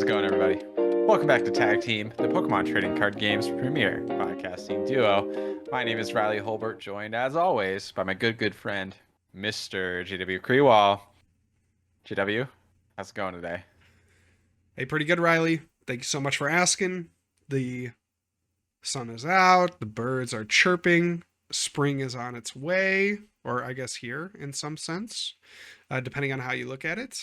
it going, everybody? Welcome back to Tag Team, the Pokemon Trading Card Games premier podcasting duo. My name is Riley Hulbert, joined as always by my good friend, Mr. JW Kriewall. JW, how's it going today? Hey, pretty good, Riley. Thank you so much for asking. The sun is out, the birds are chirping, spring is on its way, or I guess here in some sense, depending on how you look at it.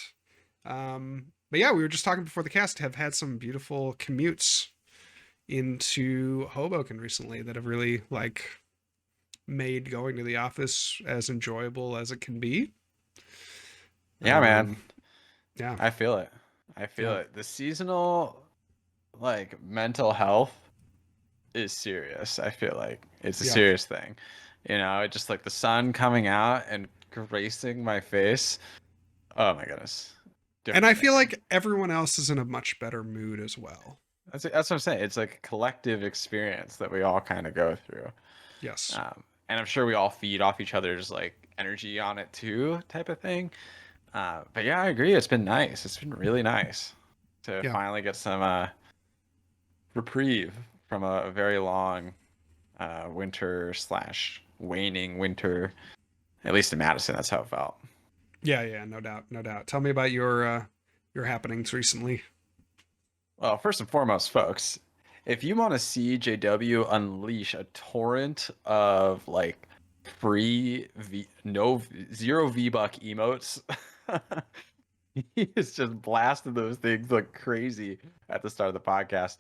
But yeah, we were just talking before the cast, have had some beautiful commutes into Hoboken recently that have really made going to the office as enjoyable as it can be. Yeah, man. Yeah, I feel it. I feel yeah, it. The seasonal, mental health is serious. I feel like it's a yeah. serious thing. Just like the sun coming out and gracing my face. Oh my goodness. And I Difference feel maker. like everyone else is in a much better mood as well. That's what I'm saying. It's like a collective experience that we all kind of go through. Yes. And I'm sure we all feed off each other's like energy on it too, type of thing. But yeah, I agree. It's been nice. It's been really nice to Yeah. finally get some reprieve from a very long winter slash waning winter. At least in Madison, that's how it felt. Yeah, no doubt, no doubt. Tell me about your happenings recently. Well, first and foremost, folks, if you want to see JW unleash a torrent of like free no zero V-Buck emotes, he is just blasting those things like crazy at the start of the podcast.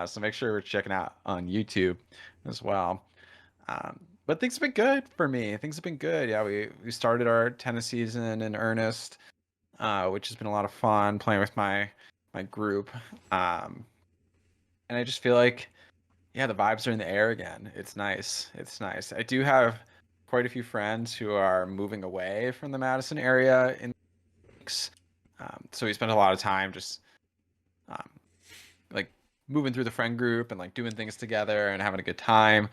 So make sure we're checking out on YouTube as well. But things have been good for me. Things have been good. Yeah, we started our tennis season in earnest, which has been a lot of fun playing with my group. Um, and I just feel like, yeah, the vibes are in the air again. It's nice. It's nice. I do have quite a few friends who are moving away from the Madison area in weeks. So we spent a lot of time just um, like moving through the friend group and like doing things together and having a good time.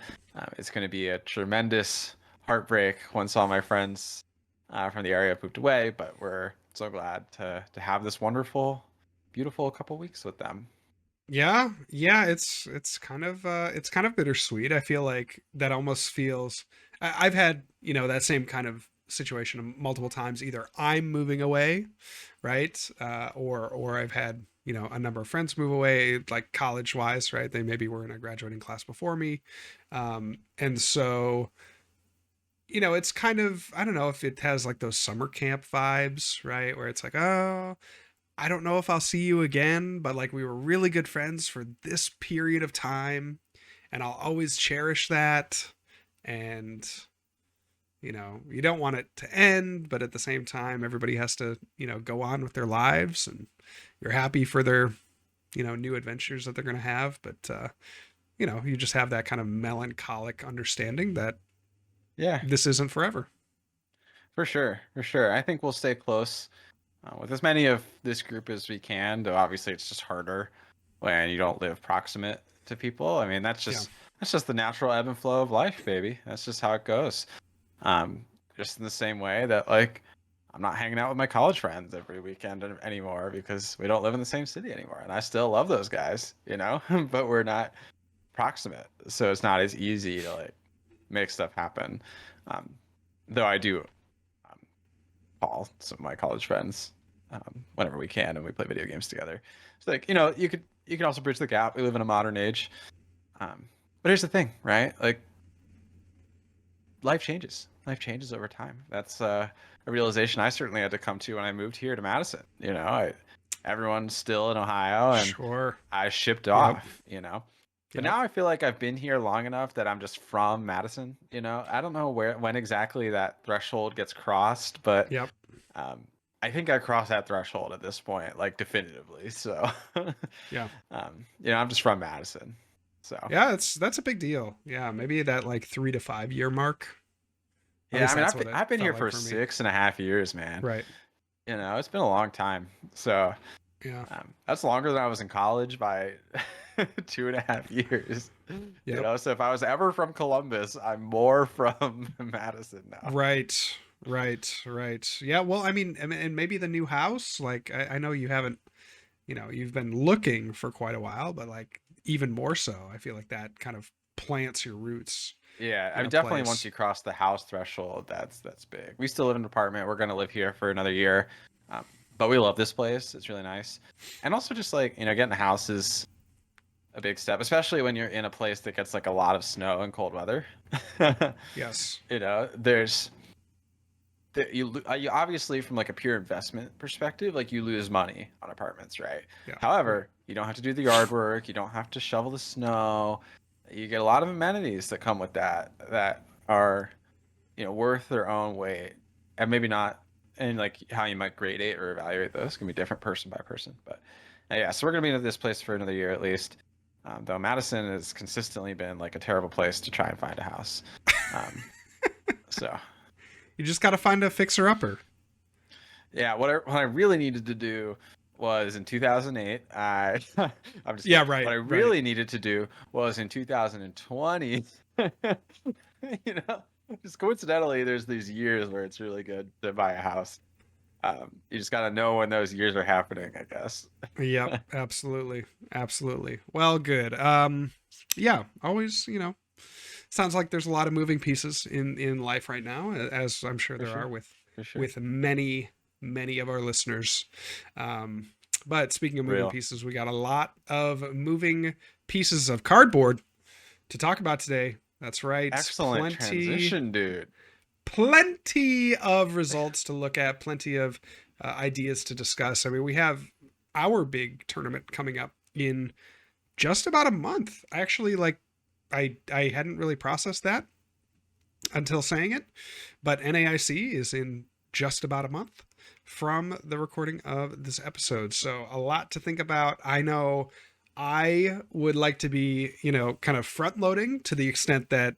It's going to be a tremendous heartbreak once all my friends from the area have moved away, but we're so glad to have this wonderful, beautiful couple weeks with them. Yeah, it's kind of bittersweet. I feel like that almost feels I've had, that same kind of situation multiple times. Either I'm moving away, right? Or I've had, a number of friends move away, like college wise, right? They maybe were in a graduating class before me. And so, it's kind of, I don't know if it has like those summer camp vibes, right? Where it's like, oh, I don't know if I'll see you again, but like we were really good friends for this period of time, and I'll always cherish that. And you don't want it to end, but at the same time, everybody has to, go on with their lives, and you're happy for their, new adventures that they're going to have. But, you just have that kind of melancholic understanding that Yeah, this isn't forever. for sure, for sure. I think we'll stay close with as many of this group as we can. Though obviously it's just harder when you don't live proximate to people. I mean, Yeah. that's just the natural ebb and flow of life, baby. That's just how it goes. Um, just in the same way that like I'm not hanging out with my college friends every weekend anymore because we don't live in the same city anymore, and I still love those guys, but we're not proximate, so it's not as easy to like make stuff happen. Um, though I do um, call some of my college friends whenever we can, and we play video games together. It's like you could also bridge the gap. We live in a modern age, but here's the thing, right? Like life changes. Life changes over time. That's a realization I certainly had to come to when I moved here to Madison. Everyone's still in Ohio, and Sure. I shipped Yep. off. But Yep. now I feel like I've been here long enough that I'm just from Madison. I don't know when exactly that threshold gets crossed, but Yep. um, I think I crossed that threshold at this point, like definitively. So, Yeah. I'm just from Madison. So, Yeah, that's a big deal. Yeah, maybe that like 3 to 5 year mark. At yeah, least I mean, that's what it I've been felt here like for for me. 6.5 years, man. Right. It's been a long time. So, Yeah. that's longer than I was in college by 2.5 years. Yep. So if I was ever from Columbus, I'm more from Madison now. Right. Right. Right. Yeah. Well, I mean, and maybe the new house. Like, I know you haven't, you've been looking for quite a while, but like even more so, I feel like that kind of plants your roots Yeah, I in mean, a definitely once place. you cross the house threshold, that's big. We still live in an apartment. We're gonna live here for another year, um, but we love this place. It's really nice, and also just like getting a house is a big step, especially when you're in a place that gets like a lot of snow and cold weather. Yes. There's you obviously from like a pure investment perspective, like you lose money on apartments, right? Yeah. Right. However, you don't have to do the yard work, you don't have to shovel the snow. You get a lot of amenities that come with that are worth their own weight, and maybe not. And like how you might grade it or evaluate those can be different person by person. But yeah, so we're gonna be in this place for another year at least. Though Madison has consistently been like a terrible place to try and find a house. Um, so You just got to find a fixer upper. yeah, what I really needed to do was in 2008. I'm just Yeah. kidding. What Right. I Right. really needed to do was in 2020. you know, just coincidentally, there's these years where it's really good to buy a house. You just got to know when those years are happening, I guess. Yep. Absolutely. Absolutely. Well, good. Yeah. Always, sounds like there's a lot of moving pieces in life right now, as I'm sure For there are sure, with for sure. with many of our listeners. Um, but speaking of moving Real. pieces, we got a lot of moving pieces of cardboard to talk about today. That's right. Excellent transition, dude. Plenty of results to look at, plenty of ideas to discuss. I mean, we have our big tournament coming up in just about a month. I actually like I hadn't really processed that until saying it, but NAIC is in just about a month from the recording of this episode. So a lot to think about. I know I would like to be, kind of front loading to the extent that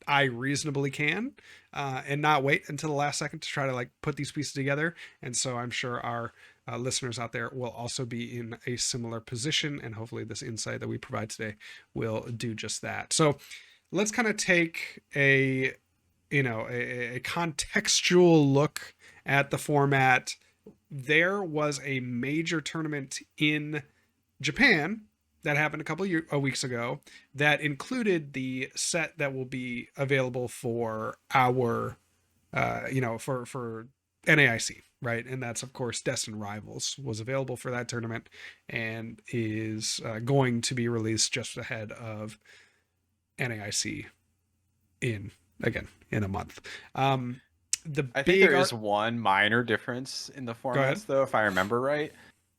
I reasonably can, and not wait until the last second to try to like put these pieces together. And so I'm sure our listeners out there will also be in a similar position, and hopefully this insight that we provide today will do just that. So let's kind of take a contextual look at the format. There was a major tournament in Japan that happened a couple of weeks ago that included the set that will be available for our for NAIC, right? And that's of course Destined Rivals was available for that tournament and is going to be released just ahead of NAIC in a month. The I think big there is art. one minor difference in the Go ahead. formats, though, if I remember right.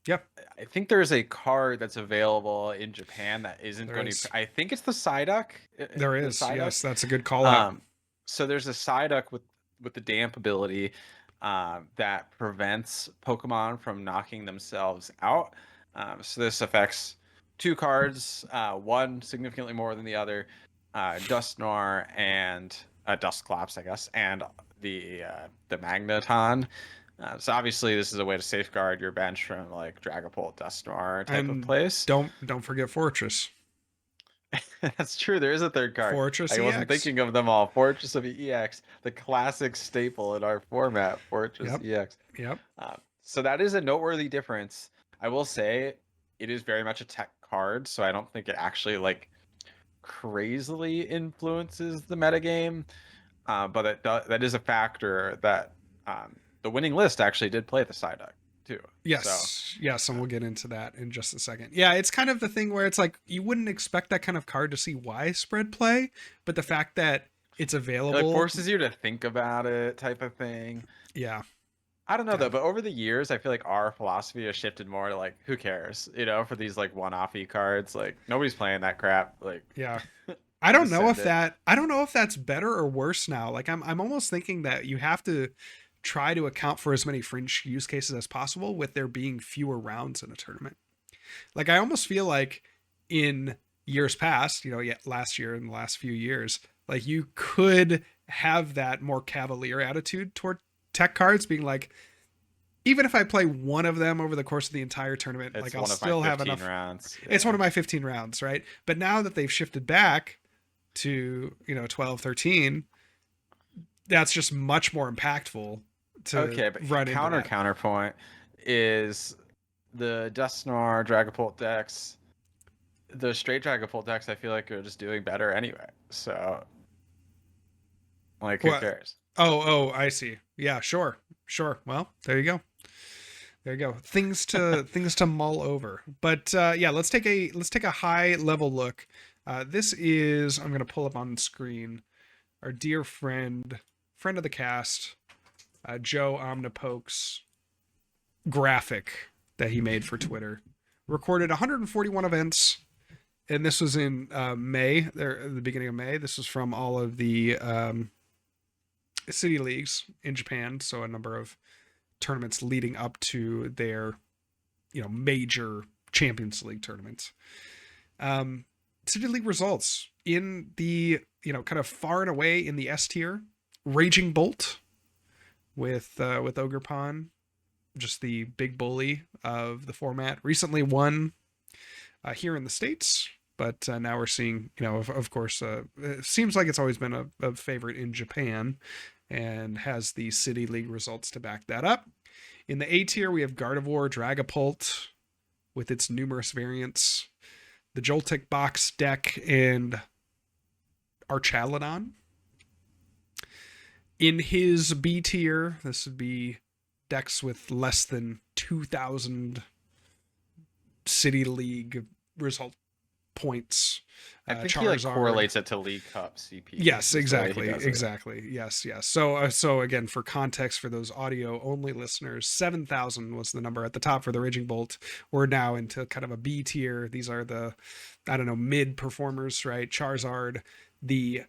Yep, I think there's a card that's available in Japan that isn't there going is. to. I think it's the Psyduck. There The is. Psyduck. Yes, that's a good call out. Um, so there's a Psyduck with the damp ability that prevents Pokemon from knocking themselves out. So this affects two cards, one significantly more than the other, Dusknoir and Dusclops, I guess, and the Magneton. So obviously this is a way to safeguard your bench from like Dragapult, Dusknoir type of And place. don't forget Fortress. That's true. There is a third card. Fortress I wasn't EX. thinking of them all. Fortress of EX, the classic staple in our format, Fortress Yep. EX. Yep. So that is a noteworthy difference. I will say it is very much a tech card, so I don't think it actually like crazily influences the metagame. But that is a factor that the winning list actually did play the side deck too. So Yes. Yes, and uh, we'll get into that in just a second. Yeah, it's kind of the thing where it's like you wouldn't expect that kind of card to see widespread play, but the fact that it's it like available, forces you to think about it, type of thing. yeah, I don't know yeah, though, but over the years, I feel like our philosophy has shifted more to like, who cares, for these like one-offy cards. Like nobody's playing that crap. Like, yeah. just send it. I don't know if that's better or worse now. Like I'm almost thinking that you have to try to account for as many fringe use cases as possible with there being fewer rounds in a tournament. Like I almost feel like in years past, yet last year and the last few years, like you could have that more cavalier attitude toward tech cards being like, even if I play one of them over the course of the entire tournament, It's like I'll one of my still have 15 enough. rounds. It's one Yeah. of my 15 rounds, right? But now that they've shifted back to, 12, 13, that's just much more impactful to Okay, but run into that. counterpoint is the Dusknoir Dragapult decks, the straight Dragapult decks, I feel like are just doing better anyway. So, like, who What? cares? Oh, I see. Yeah, sure, sure. Well, there you go. There you go. Things to mull over. But yeah, let's take a high level look. This is, I'm gonna pull up on screen, our dear friend of the cast, Joe Omnipokes graphic that he made for Twitter. Recorded 141 events, and this was in May, there at the beginning of May. This was from all of the city leagues in Japan, so a number of tournaments leading up to their, major Champions League tournaments. City League results in the, kind of far and away in the S tier, Raging Bolt with Ogerpon, just the big bully of the format, recently won here in the States. But now we're seeing, of course, it seems like it's always been a favorite in Japan and has the City League results to back that up. In the A tier, we have Gardevoir Dragapult with its numerous variants, the Joltik box deck, and Archaludon. In his B tier, this would be decks with less than 2,000 City League result points. I think he Charizard correlates it to League Cup CP. Yes, exactly, exactly. Yes. So again, for context, for those audio only listeners, 7,000 was the number at the top for the Raging Bolt. We're now into kind of a B tier. These are the, mid performers, right? Charizard, the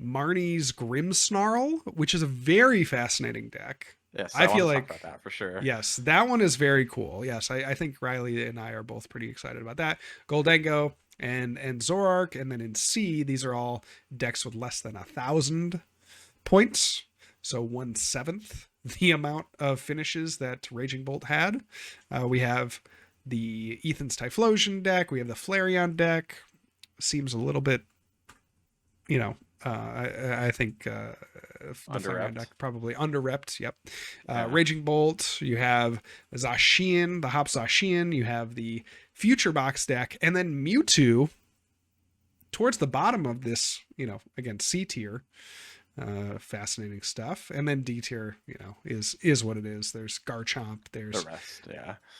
Marnie's Grimmsnarl, which is a very fascinating deck. Yes, I feel like talk about that for sure. Yes, that one is very cool. Yes, I think Riley and I are both pretty excited about that. Goldengo and Zorark, and then in C, these are all decks with less than 1,000 points, so 1/7 the amount of finishes that Raging Bolt had. We have the Ethan's Typhlosion deck. We have the Flareon deck. Seems a little bit, I think the Flareon deck probably underrepped. Yep. Yeah. Raging Bolt. You have Zacian, the Hop Zacian. You have the Future Box deck, and then Mewtwo towards the bottom of this, again, C tier. Fascinating stuff. And then D tier, is what it is. There's Garchomp, there's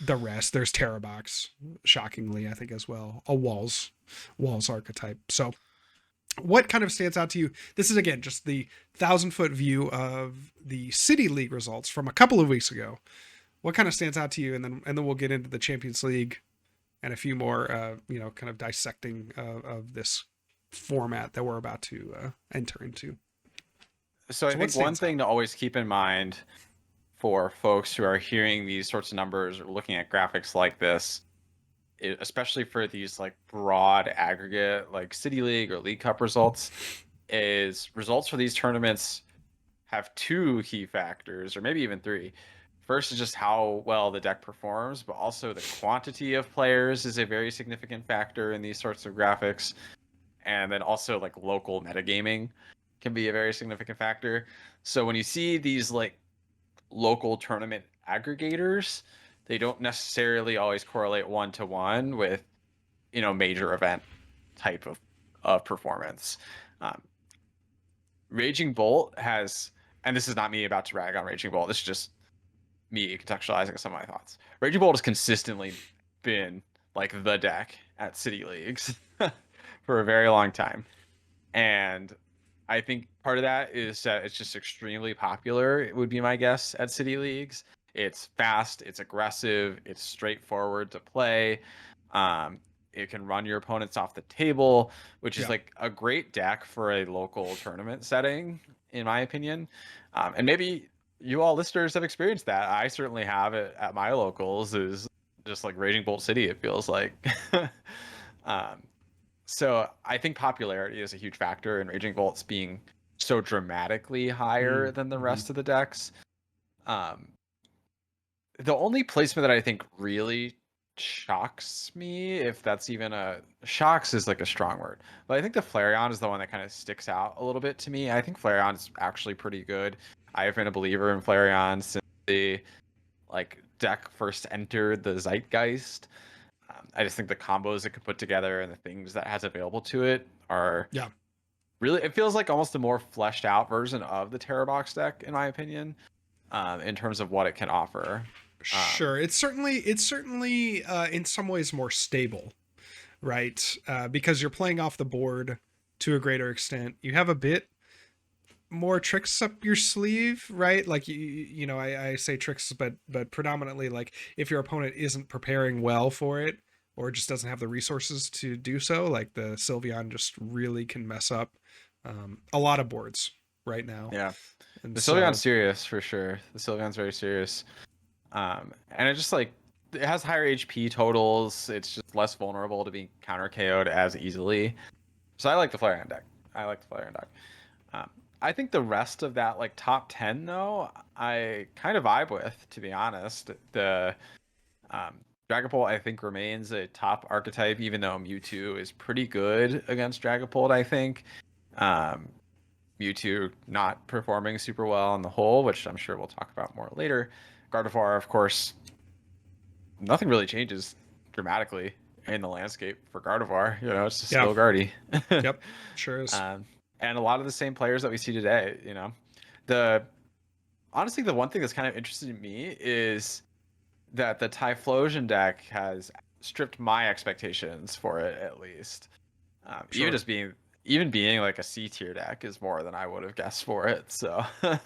the rest, there's Terrabox, shockingly, I think, as well. A Walls archetype. So what kind of stands out to you? This is, again, just the 1,000-foot view of the City League results from a couple of weeks ago. What kind of stands out to you? And then we'll get into the Champions League and a few more, kind of dissecting of this format that we're about to enter into. So I think one thing to always keep in mind for folks who are hearing these sorts of numbers or looking at graphics like this, especially for these like broad aggregate like City League or League Cup results, is results for these tournaments have two key factors, or maybe even three. First is just how well the deck performs, but also the quantity of players is a very significant factor in these sorts of graphics. And then also like local metagaming can be a very significant factor. So when you see these like local tournament aggregators, they don't necessarily always correlate one-to-one with, major event type of performance. Raging Bolt has, and this is not me about to rag on Raging Bolt, this is just me contextualizing some of my thoughts. Raging Bolt has consistently been like the deck at City Leagues for a very long time. And I think part of that is that it's just extremely popular, it would be my guess, at City Leagues. It's fast, it's aggressive, it's straightforward to play. It can run your opponents off the table, which is like a great deck for a local tournament setting, in my opinion. And maybe you all listeners have experienced that. I certainly have it at my locals, is just like Raging Bolt City, it feels like. So I think popularity is a huge factor in Raging Bolts being so dramatically higher than the rest of the decks. The only placement that I think really shocks me, if that's even shocks is like a strong word, but I think the Flareon is the one that kind of sticks out a little bit to me. I think Flareon is actually pretty good. I have been a believer in Flareon since the deck first entered the zeitgeist. I just think the combos it could put together and the things that has available to it are Yeah. really, it feels like almost a more fleshed out version of the Terror Box deck, in my opinion, in terms of what it can offer. Sure. It's certainly in some ways more stable, right? Because you're playing off the board to a greater extent. You have a bit more tricks up your sleeve, right? Like I say tricks, but predominantly like if your opponent isn't preparing well for it or just doesn't have the resources to do so, like the Sylveon just really can mess up a lot of boards right now. Yeah, And the so Sylveon's serious for sure. The Sylveon's very serious. And it just like it has higher HP totals. It's just less vulnerable to being counter KO'd as easily. So I like the Flareon deck. I like the Flareon deck. Um, I think the rest of that like top 10 though, I kind of vibe with, to be honest. The um, Dragapult I think remains a top archetype, even though Mewtwo is pretty good against Dragapult. I think um, Mewtwo not performing super well on the whole, which I'm sure we'll talk about more later. Gardevoir, of course, nothing really changes dramatically in the landscape for Gardevoir. You know, it's just yeah, still Guardy. yep, sure is. And a lot of the same players that we see today. You know, the honestly the one thing that's kind of interesting to me is that the Typhlosion deck has stripped my expectations for it at least. Sure. Even being like a C tier deck is more than I would have guessed for it. So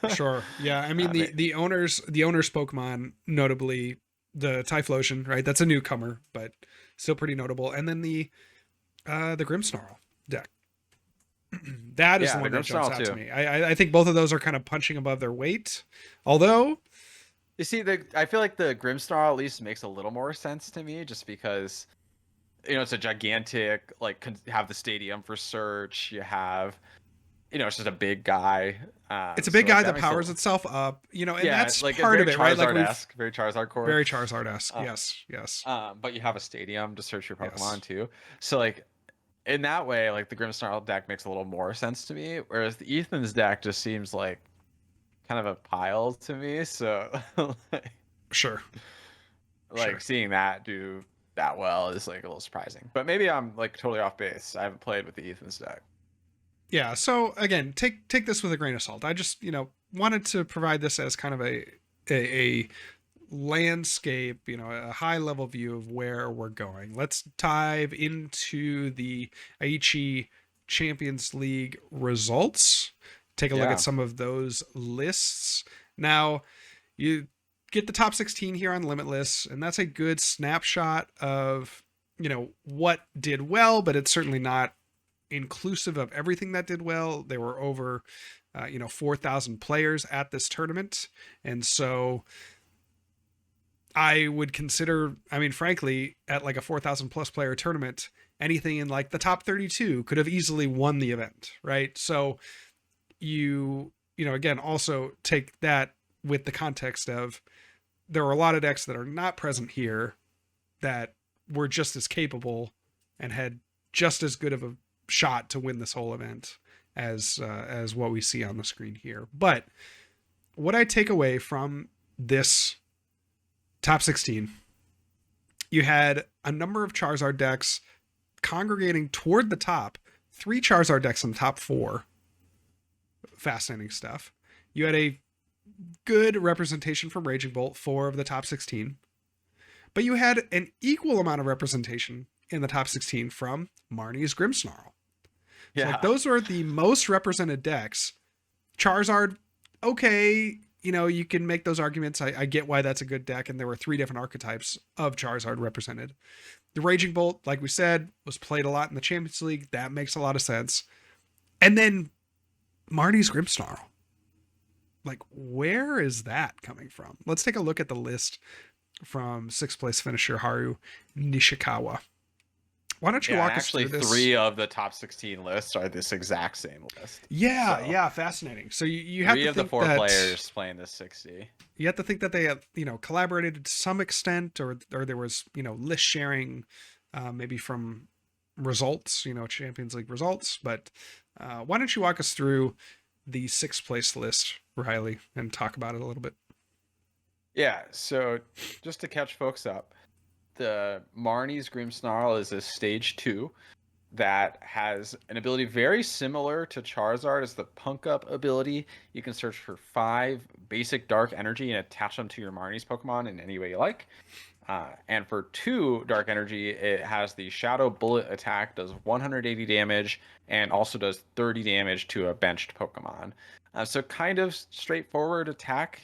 Sure. Yeah. I mean the owners Pokemon, notably the Typhlosion, right? That's a newcomer, but still pretty notable. And then the Grimmsnarl deck. That is the yeah, the one that jumps Grimmsnarl out to too. me. I think both of those are kind of punching above their weight. Although, You see, I feel like the Grimmsnarl at least makes a little more sense to me, just because it's a gigantic like have the stadium for search. You have it's just a big guy. it's a So big like guy that that makes a powers itself up, and yeah, that's like it's part very of it, right? Like we've Charizard-esque, very Charizard core. very Charizard-esque. Uh, Yes, yes, but you have a stadium to search your yes. Pokemon too. So like in that way, like the Grimmsnarl deck makes a little more sense to me, whereas the Ethan's deck just seems like kind of a pile to me. So like, Sure, like sure. seeing that do that well is like a little surprising. But maybe I'm like totally off base. I haven't played with the Ethan's deck. Yeah. So again, take this with a grain of salt. I just wanted to provide this as kind of a landscape, a high level view of where we're going. Let's dive into the Aichi Champions League results. Take a look at Yeah. some of those lists. Now, you get the top 16 here on Limitless, and that's a good snapshot of, what did well, but it's certainly not inclusive of everything that did well. There were over 4,000 players at this tournament. And so I would consider, I mean, frankly, at like a 4,000 plus player tournament, anything in like the top 32 could have easily won the event, right? So again, also take that with the context of there are a lot of decks that are not present here that were just as capable and had just as good of a shot to win this whole event as what we see on the screen here. But what I take away from this top 16, you had a number of Charizard decks congregating toward the top, 3 Charizard decks in the top 4. Fascinating stuff. You had a good representation from Raging Bolt, 4 of the top 16. But you had an equal amount of representation in the top 16 from Marnie's Grimmsnarl. So Yeah. like those are the most represented decks. Charizard, okay, you can make those arguments. I get why that's a good deck, and there were 3 different archetypes of Charizard represented. The Raging Bolt, like we said, was played a lot in the Champions League. That makes a lot of sense. And then Marnie's Grimmsnarl. Like, where is that coming from? Let's take a look at the list from 6th place finisher Haru Nishikawa. Why don't you Yeah, walk and us through actually this? 3 of the top 16 lists are this exact same list. Yeah, So, yeah, fascinating. So you have 3 to of the think 4 that players playing this 60. you have to think that they have, collaborated to some extent, or there was, list sharing, maybe from results, Champions League results. But why don't you walk us through the 6th place list, Riley, and talk about it a little bit? Yeah, so just to catch folks up, the Marnie's Grimmsnarl is a stage 2 that has an ability very similar to Charizard as the Punk Up ability. You can search for 5 basic dark energy and attach them to your Marnie's Pokemon in any way you like. And for 2 dark energy, it has the Shadow Bullet attack, does 180 damage, and also does 30 damage to a benched Pokemon. So kind of straightforward attack,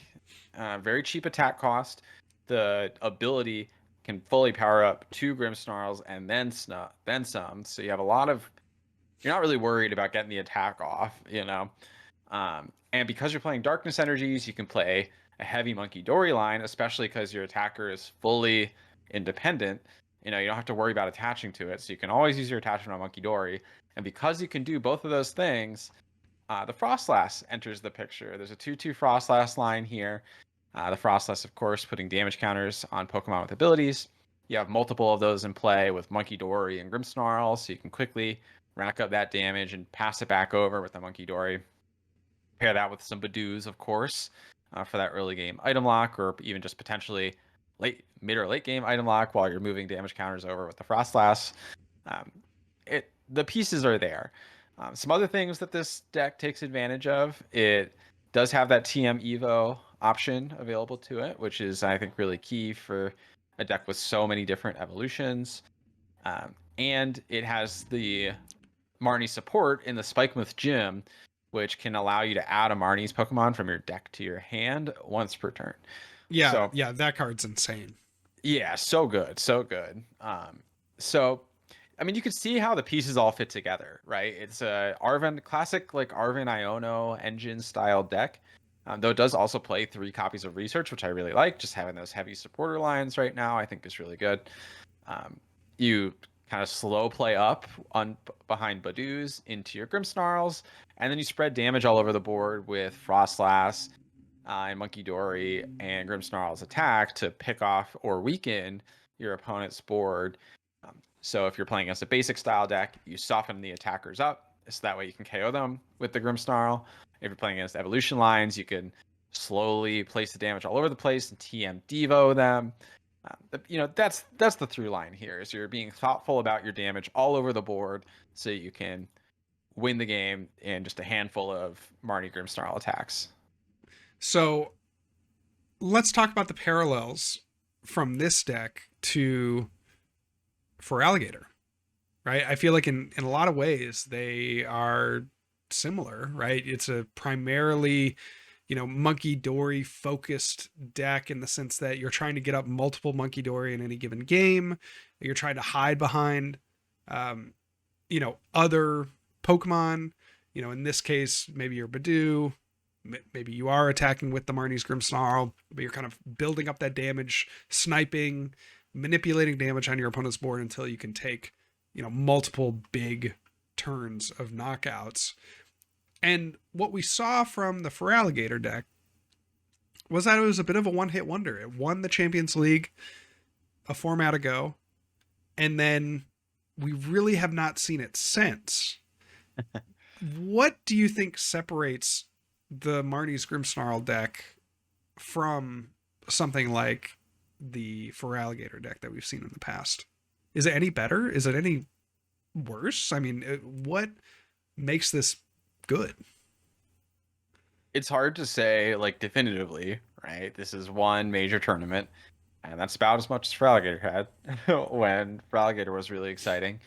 very cheap attack cost. The ability can fully power up 2 Grimmsnarls and then some. So you have a lot of, you're not really worried about getting the attack off, you know. And because you're playing Darkness Energies, you can play a heavy Monkey Dory line, especially because your attacker is fully independent. You know, you don't have to worry about attaching to it, so you can always use your attachment on Monkey Dory. And because you can do both of those things, the Frostlass enters the picture. There's a 2/2 Frostlass line here. The Frostlass, of course, putting damage counters on Pokemon with abilities. You have multiple of those in play with Monkey Dory and Grimmsnarl, so you can quickly rack up that damage and pass it back over with the Monkey Dory. Pair that with some Badoos, of course, for that early game item lock, or even just potentially mid or late game item lock while you're moving damage counters over with the Frostlass. Um, the pieces are there. Some other things that this deck takes advantage of, it does have that TM Evo option available to it, which is, I think, really key for a deck with so many different evolutions. And it has the Marnie support in the Spikemuth Gym, which can allow you to add a Marnie's Pokemon from your deck to your hand once per turn. Yeah, So yeah, that card's insane. yeah, so good, so good. So I mean, you can see how the pieces all fit together, right? It's a Arven classic, like Arven Iono engine style deck. Though it does also play 3 copies of Research, which I really like. Just having those heavy supporter lines right now, I think is really good. You kind of slow play up on behind Badoos into your Grimmsnarls, and then you spread damage all over the board with Frostlass and Monkey Dory and Grimmsnarl's attack to pick off or weaken your opponent's board. So if you're playing against a basic style deck, you soften the attackers up, so that way you can KO them with the Grimmsnarl. If you're playing against evolution lines, you can slowly place the damage all over the place and TM Devo them. You know, that's the through line here, is you're being thoughtful about your damage all over the board so you can win the game in just a handful of Marnie Grimmsnarl attacks. So let's talk about the parallels from this deck to for Alligator, right? I feel like in a lot of ways they are similar, right? It's a primarily, Monkey Dory focused deck in the sense that you're trying to get up multiple Monkey Dory in any given game. You're trying to hide behind, other Pokemon. In this case, maybe you're Badoo. Maybe you are attacking with the Marnie's Grimmsnarl, but you're kind of building up that damage, sniping, manipulating damage on your opponent's board until you can take, multiple big turns of knockouts. And what we saw from the Feraligatr deck was that it was a bit of a one-hit wonder. It won the Champions League a format ago, and then we really have not seen it since. What do you think separates the Marnie's Grimmsnarl deck from something like the Feraligatr deck that we've seen in the past? Is it any better? Is it any worse? I mean, what makes this good? It's hard to say, like, definitively, right? This is one major tournament, and that's about as much as Feraligatr had when Feraligatr was really exciting.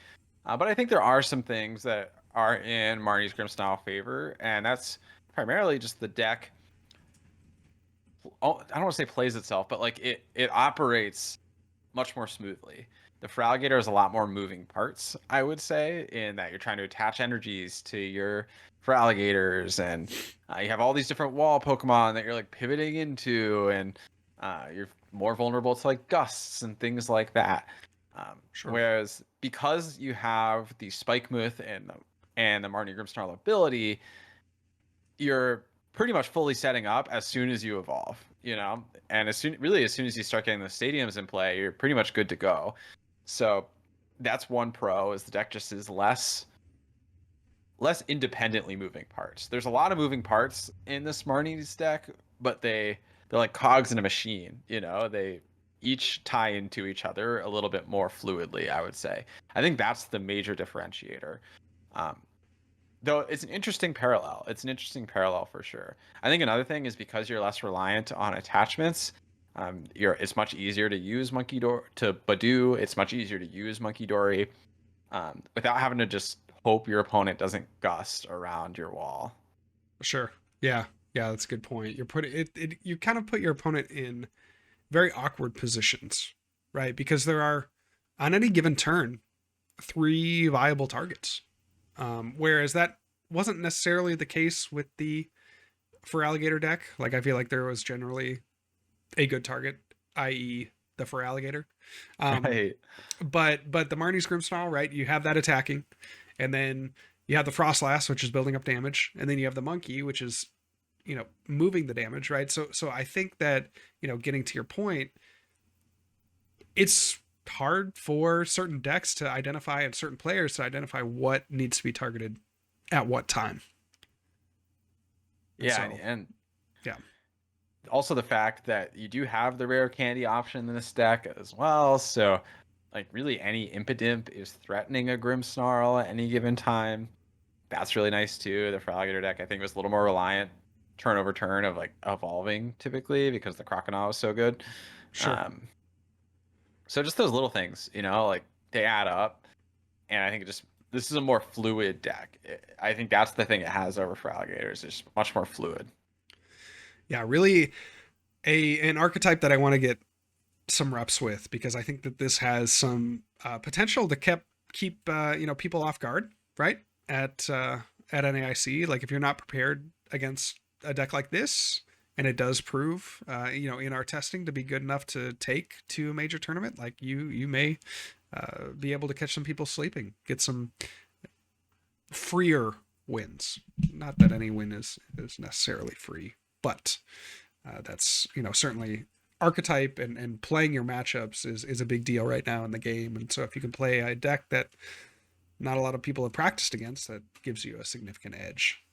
But I think there are some things that are in Marnie's Grimmsnarl favor, and that's primarily just the deck. I don't want to say plays itself, but like it operates much more smoothly. The Feraligatr has a lot more moving parts, I would say, in that you're trying to attach energies to your Feraligatrs, and you have all these different wall Pokemon that you're like pivoting into, and you're more vulnerable to like gusts and things like that. Sure. Whereas because you have the Spikemuth and the Marnie Grimmsnarl ability, you're pretty much fully setting up as soon as you evolve, you know, and as soon as you start getting the stadiums in play, you're pretty much good to go. So that's one pro, is the deck just is less independently moving parts. There's a lot of moving parts in the Smarties deck, but they they're like cogs in a machine, you know, they each tie into each other a little bit more fluidly, I would say. I think that's the major differentiator. Um, though it's an interesting parallel. It's an interesting parallel for sure. I think another thing is because you're less reliant on attachments, it's much easier to use Monkey Door to Badoo. It's much easier to use Monkey Dory without having to just hope your opponent doesn't gust around your wall. Sure. Yeah. Yeah, that's a good point. You're putting you kind of put your opponent in very awkward positions, right? Because there are, on any given turn, 3 viable targets. Whereas that wasn't necessarily the case with the Feraligatr deck. Like, I feel like there was generally a good target, i.e., the Feraligatr. Um, Right. but the Marnie's Grimmsnarl, right? You have that attacking, and then you have the Frostlass, which is building up damage, and then you have the Monkey, which is, moving the damage, right? So I think that, getting to your point, it's hard for certain decks to identify and certain players to identify what needs to be targeted at what time. And Yeah, so, and yeah, also the fact that you do have the rare candy option in this deck as well. So, like, really any Impidimp is threatening a Grimmsnarl at any given time. That's really nice too. The Feraligatr deck, I think, was a little more reliant turn over turn of like evolving typically because the Crocodile was so good. sure. Um, so just those little things, you know, like they add up. And I think this is a more fluid deck. I think that's the thing it has over Feraligatrs. It's much more fluid. Yeah, really an archetype that I want to get some reps with, because I think that this has some potential to keep people off guard, right? At NAIC, like if you're not prepared against a deck like this, and it does prove, in our testing to be good enough to take to a major tournament, like you may be able to catch some people sleeping, get some freer wins. Not that any win is necessarily free, but that's certainly archetype and playing your matchups is a big deal right now in the game. And so if you can play a deck that not a lot of people have practiced against, that gives you a significant edge.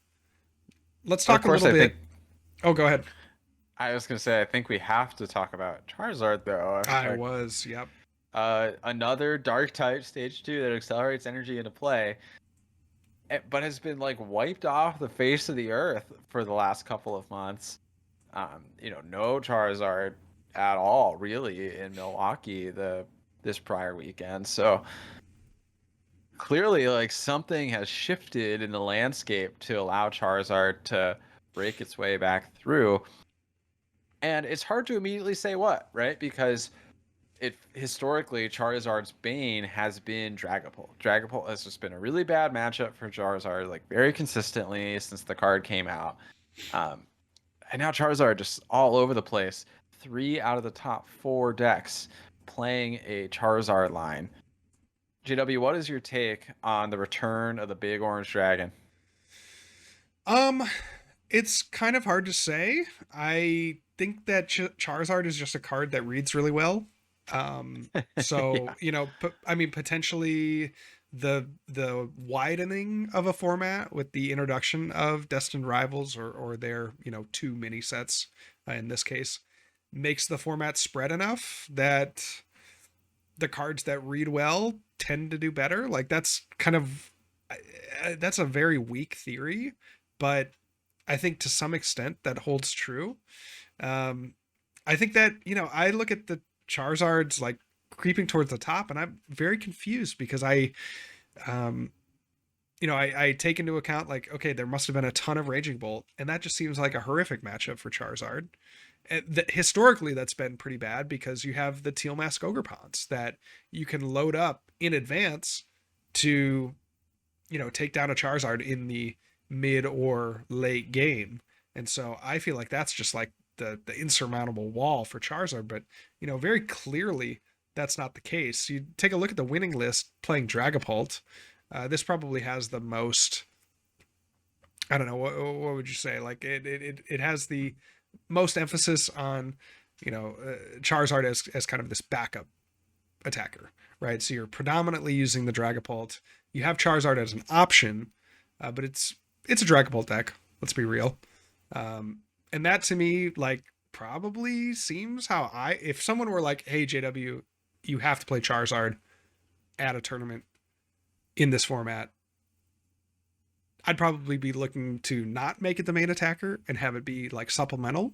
Let's But of talk a course, little I bit. think Oh, go ahead. I was gonna say I think we have to talk about Charizard though. I Like, was, yep. another Dark type stage 2 that accelerates energy into play, but has been like wiped off the face of the earth for the last couple of months. No Charizard at all really in Milwaukee this prior weekend. So clearly, like something has shifted in the landscape to allow Charizard to break its way back through. And it's hard to immediately say what, right? Because it historically Charizard's bane has been Dragapult. Dragapult has just been a really bad matchup for Charizard, like very consistently since the card came out. Um, and now Charizard just all over the place. 3 out of the top 4 decks playing a Charizard line. JW, what is your take on the return of the big orange dragon? Um, it's kind of hard to say. I think that Charizard is just a card that reads really well. So Yeah. I mean, potentially the widening of a format with the introduction of Destined Rivals, or their 2 mini sets in this case, makes the format spread enough that the cards that read well tend to do better. Like, that's a very weak theory, but I think to some extent that holds true. Um, I think that, I look at the Charizards like creeping towards the top, and I'm very confused because um, I take into account, like, okay, there must have been a ton of Raging Bolt, and that just seems like a horrific matchup for Charizard. And historically, that's been pretty bad because you have the Teal Mask Ogerpons that you can load up in advance to, take down a Charizard in the mid or late game. And so I feel like that's just like the insurmountable wall for Charizard. But, very clearly that's not the case. You take a look at the winning list playing Dragapult. This probably has the most, I don't know, what would you say? Like, it has the most emphasis on, Charizard as kind of this backup attacker, right? So you're predominantly using the Dragapult. You have Charizard as an option, but it's a Dragapult deck. Let's be real. And that to me, like, probably seems how if someone were like, hey, JW, you have to play Charizard at a tournament in this format, I'd probably be looking to not make it the main attacker and have it be like supplemental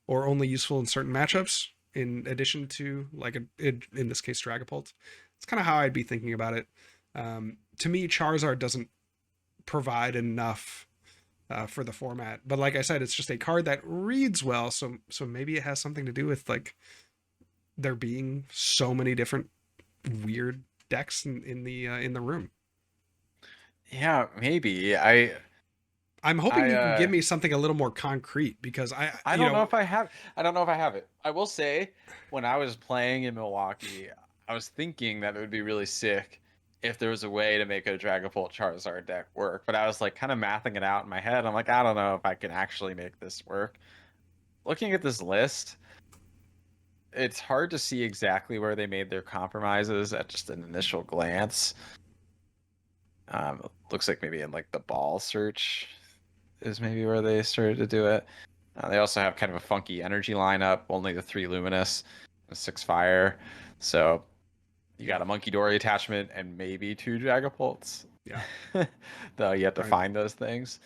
or only useful in certain matchups in addition to like in this case Dragapult. It's kind of how I'd be thinking about it. To me, Charizard doesn't provide enough for the format, but like I said, it's just a card that reads well. So maybe it has something to do with like there being so many different weird decks in the room. Yeah, maybe. I'm hoping I you can give me something a little more concrete because I don't know if I have. I don't know if I have it. I will say, when I was playing in Milwaukee, I was thinking that it would be really sick if there was a way to make a Dragapult Charizard deck work. But I was like kind of mathing it out in my head. I'm like, I don't know if I can actually make this work. Looking at this list, it's hard to see exactly where they made their compromises at just an initial glance. Looks like maybe in like the ball search is maybe where they started to do it. They also have kind of a funky energy lineup, only the 3 luminous, 6 fire. So you got a Monkey Dory attachment and maybe 2 Dragapults. Yeah. Though you have to Right. find those things.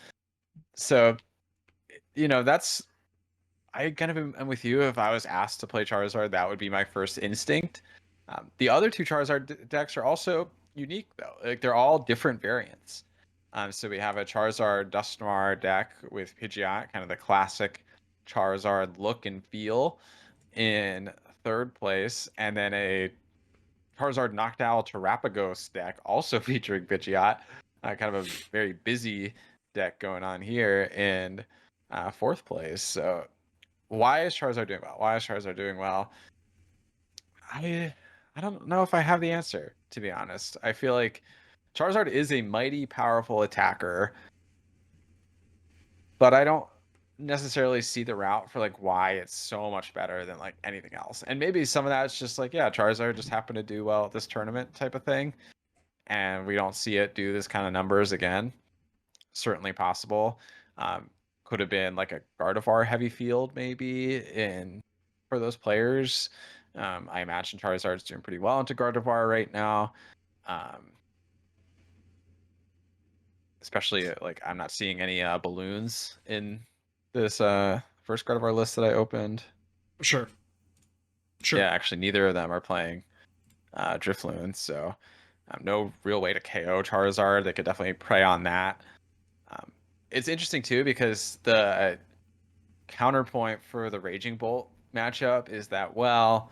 So, that's I kind of am with you. If I was asked to play Charizard, that would be my first instinct. The other 2 Charizard decks are also unique, though. Like they're all different variants. So we have a Charizard Dusknoir deck with Pidgeot, kind of the classic Charizard look and feel in third place, and then a Charizard Noctowl Terapagos deck also featuring Pidgeot, kind of a very busy deck going on here in fourth place. So why is Charizard doing well? Why is Charizard doing well? I I don't know if I have the answer, to be honest. I feel like Charizard is a mighty powerful attacker, but I don't necessarily see the route for like why it's so much better than like anything else. And maybe some of that's just like, yeah, Charizard just happened to do well at this tournament type of thing, and we don't see it do this kind of numbers again. Certainly possible. Um, could have been like a Gardevoir heavy field maybe in for those players. I imagine Charizard's doing pretty well into Gardevoir right now. Um, Especially like I'm not seeing any balloons in this first Gardevoir list that I opened. Sure. Sure. Yeah, actually neither of them are playing Drifloon, so no real way to KO Charizard. They could definitely prey on that. Um, it's interesting too because the counterpoint for the Raging Bolt matchup is that, well,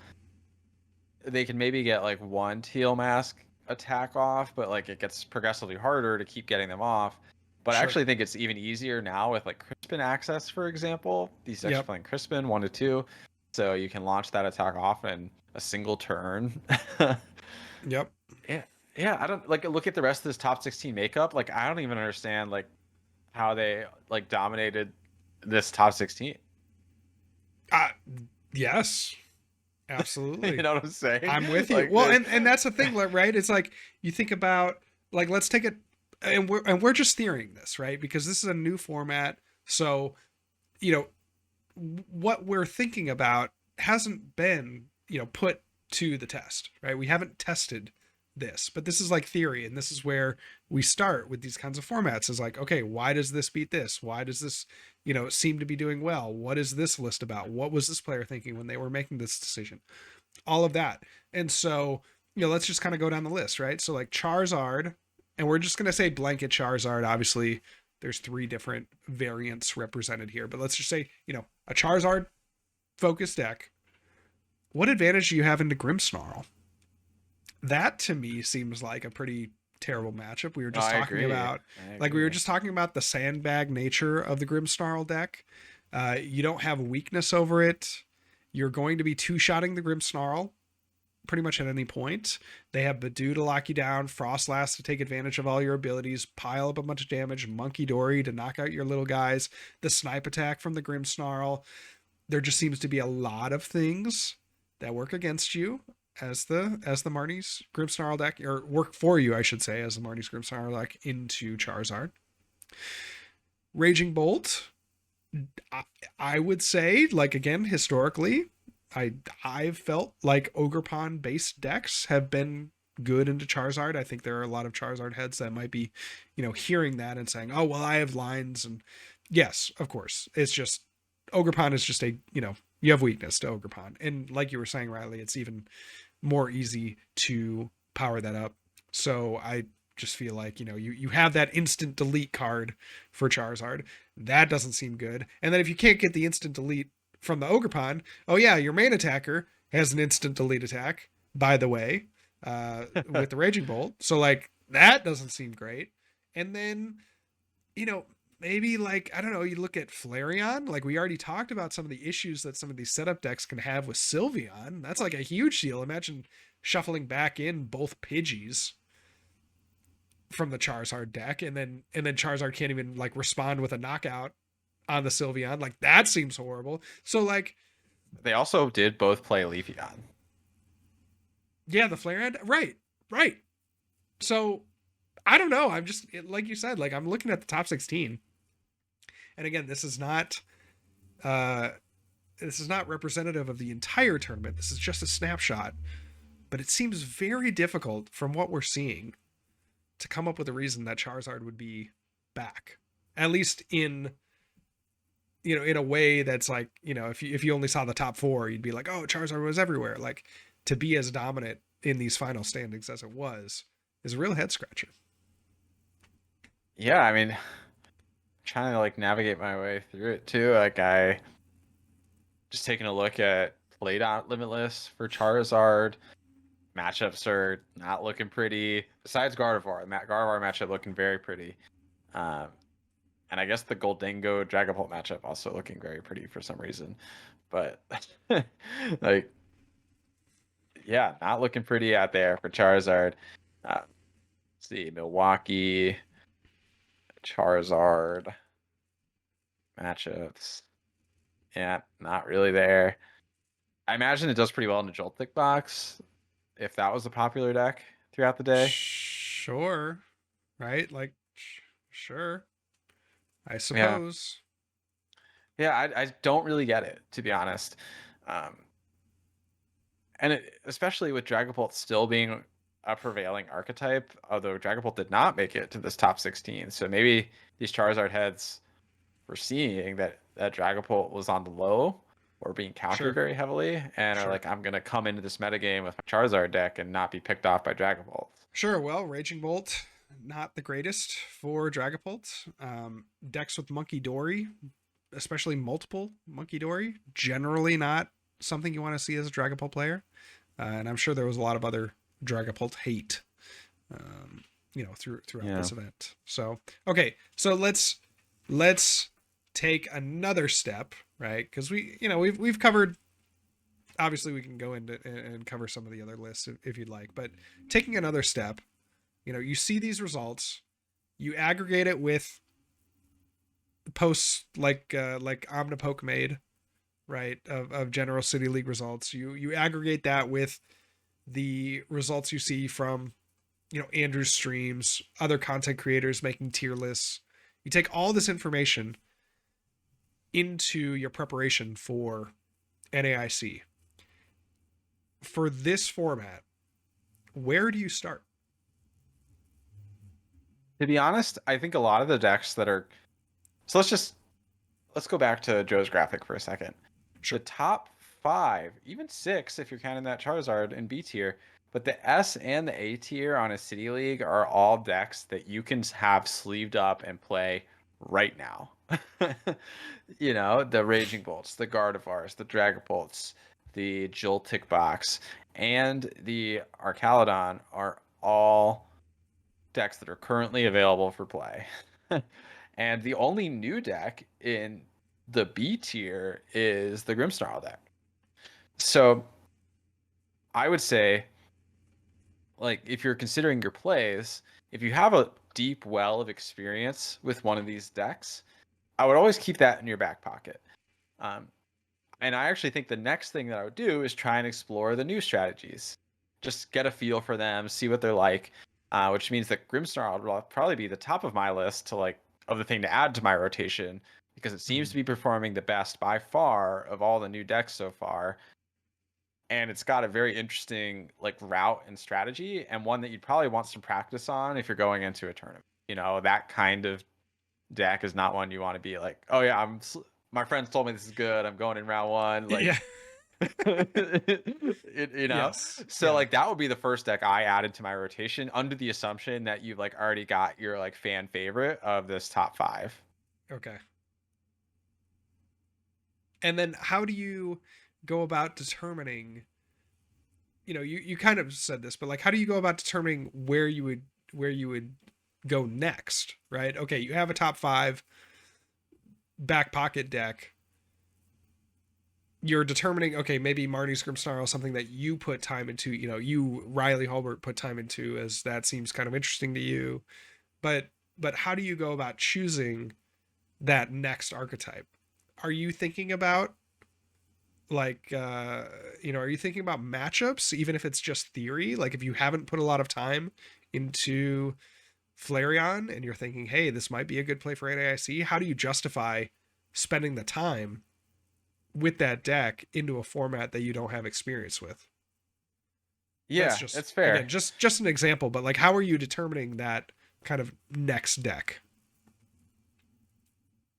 they can maybe get like one Teal Mask attack off, but like it gets progressively harder to keep getting them off. But I Sure. actually think it's even easier now with like Crispin access, for example. These decks are Yep. playing Crispin 1 to 2, so you can launch that attack off in a single turn. Yep. Yeah, yeah. I don't like look at the rest of this top 16 makeup. Like I don't even understand like how they like dominated this top 16. Uh, yes. You Absolutely. know what I'm saying? I'm with you. Like Well, there's and that's the thing, like, right? It's like you think about like let's take it and we're just theorying this, right? Because this is a new format. So, you know, what we're thinking about hasn't been, put to the test, right? We haven't tested this, but this is like theory, and this is where we start with these kinds of formats is like, okay, why does this beat this? Why does this, seem to be doing well? What is this list about? What was this player thinking when they were making this decision? All of that. And so, let's just kind of go down the list, right? So like Charizard, and we're just going to say blanket Charizard. Obviously, there's 3 different variants represented here, but let's just say, a Charizard focused deck. What advantage do you have into Grimmsnarl? That to me seems like a pretty terrible matchup. We were just I talking agree. about the sandbag nature of the Grimmsnarl deck. You don't have weakness over it. You're going to be two-shotting the Grimmsnarl pretty much at any point. They have Badoo to lock you down, Frostlass to take advantage of all your abilities, pile up a bunch of damage, Monkey Dory to knock out your little guys, the snipe attack from the Grimmsnarl. There just seems to be a lot of things that work against you as the Marnie's Grimmsnarl deck, or work for you, I should say, as the Marnie's Grimmsnarl deck into Charizard. Raging Bolt. I, I would say, like, again, historically, I I've felt like Ogerpon based decks have been good into Charizard. I think there are a lot of Charizard heads that might be, hearing that and saying, "Oh, well, I have lines." And yes, of course, it's just Ogerpon is just you have weakness to Ogerpon, and like you were saying, Riley, it's even more easy to power that up. So I just feel like, you have that instant delete card for Charizard. That doesn't seem good. And then if you can't get the instant delete from the Ogerpon, oh yeah, your main attacker has an instant delete attack, by the way, with the Raging Bolt. So like that doesn't seem great. And then, you know, maybe like, I don't know, you look at Flareon, like we already talked about some of the issues that some of these setup decks can have with Sylveon. That's like a huge deal. Imagine shuffling back in both Pidgeys from the Charizard deck, and then Charizard can't even like respond with a knockout on the Sylveon. Like that seems horrible. So like, They also did both play Leafeon. yeah, the Flareon, right, right. So I don't know. I'm just like you said, like I'm looking at the top 16, and again, uh this is not representative of the entire tournament. This is just a snapshot, but it seems very difficult from what we're seeing to come up with a reason that Charizard would be back, at least in a way that's like, if you only saw the top four, you'd be like, oh, Charizard was everywhere. Like to be as dominant in these final standings as it was is a real head scratcher. Yeah, I mean, trying to like navigate my way through it too. Like I just taking a look at played out limitless for Charizard. Matchups are not looking pretty. Besides Gardevoir, the Gardevoir matchup looking very pretty. Um, and I guess the Goldango Dragapult matchup also looking very pretty for some reason. But like, yeah, not looking pretty out there for Charizard. Let's see, Milwaukee, Charizard matchups. Yeah, not really there. I imagine it does pretty well in the Joltik box if that was a popular deck throughout the day. Sure, right? Like, sure, I Yeah, suppose. yeah, I don't really get it to be honest, um, and especially with Dragapult still being a prevailing archetype, although Dragapult did not make it to this top 16. So maybe these Charizard heads were seeing that Dragapult was on the low or being countered Sure, very heavily, and are sure, like, I'm gonna come into this metagame with my Charizard deck and not be picked off by Dragapult. sure. Well, Raging Bolt, not the greatest for Dragapult. Decks with Monkey Dory, especially multiple Monkey Dory, generally not something you want to see as a Dragapult player. And I'm sure there was a lot of other Dragapult hate, throughout Yeah. this event. So okay, so let's take another step, right? Because we've covered. Obviously, we can go into and cover some of the other lists if you'd like, but taking another step, you see these results, you aggregate it with posts like Omnipoke made, right, of general City League results. You aggregate that with the results you see from Andrew's streams, other content creators making tier lists. You take all this information into your preparation for NAIC. For this format, where do you start? To be honest, I think a lot of the decks that are so let's go back to Joe's graphic for a second. The Sure. top five, even six, if you're counting that Charizard in B tier, but the S and the A tier on a City League are all decks that you can have sleeved up and play right now. The Raging Bolts, the Gardevoirs, the Dragapults, the Joltik box, and the Archaludon are all decks that are currently available for play. And the only new deck in the B tier is the Grimmsnarl deck. So I would say, like, if you're considering your plays, if you have a deep well of experience with one of these decks, I would always keep that in your back pocket. Um, and I actually think the next thing that I would do is try and explore the new strategies. Just get a feel for them, see what they're like. Which means that Grimmsnarl will probably be the top of my list to like of the thing to add to my rotation because it seems Mhm. to be performing the best by far of all the new decks so far. And it's got a very interesting like route and strategy, and one that you'd probably want some practice on if you're going into a tournament. That kind of deck is not one you want to be like, oh yeah, my friends told me this is good, I'm going in round one, like Yeah. you know Yes. so Yeah. like that would be the first deck I added to my rotation, under the assumption that you've like already got your like fan favorite of this top five. Okay. And then how do you go about determining, you kind of said this, but like how do you go about determining where you would go next, right? Okay, you have a top 5 back pocket deck. You're determining, okay, maybe Marnie's Grimsnarl is something that you put time into, you Riley Hulbert put time into, as that seems kind of interesting to you. But how do you go about choosing that next archetype? Are you thinking about like are you thinking about matchups, even if it's just theory? Like if you haven't put a lot of time into Flareon and you're thinking, hey, this might be a good play for NAIC, how do you justify spending the time with that deck into a format that you don't have experience with? That's Yeah, just, it's again, fair. just an example, but like how are you determining that kind of next deck?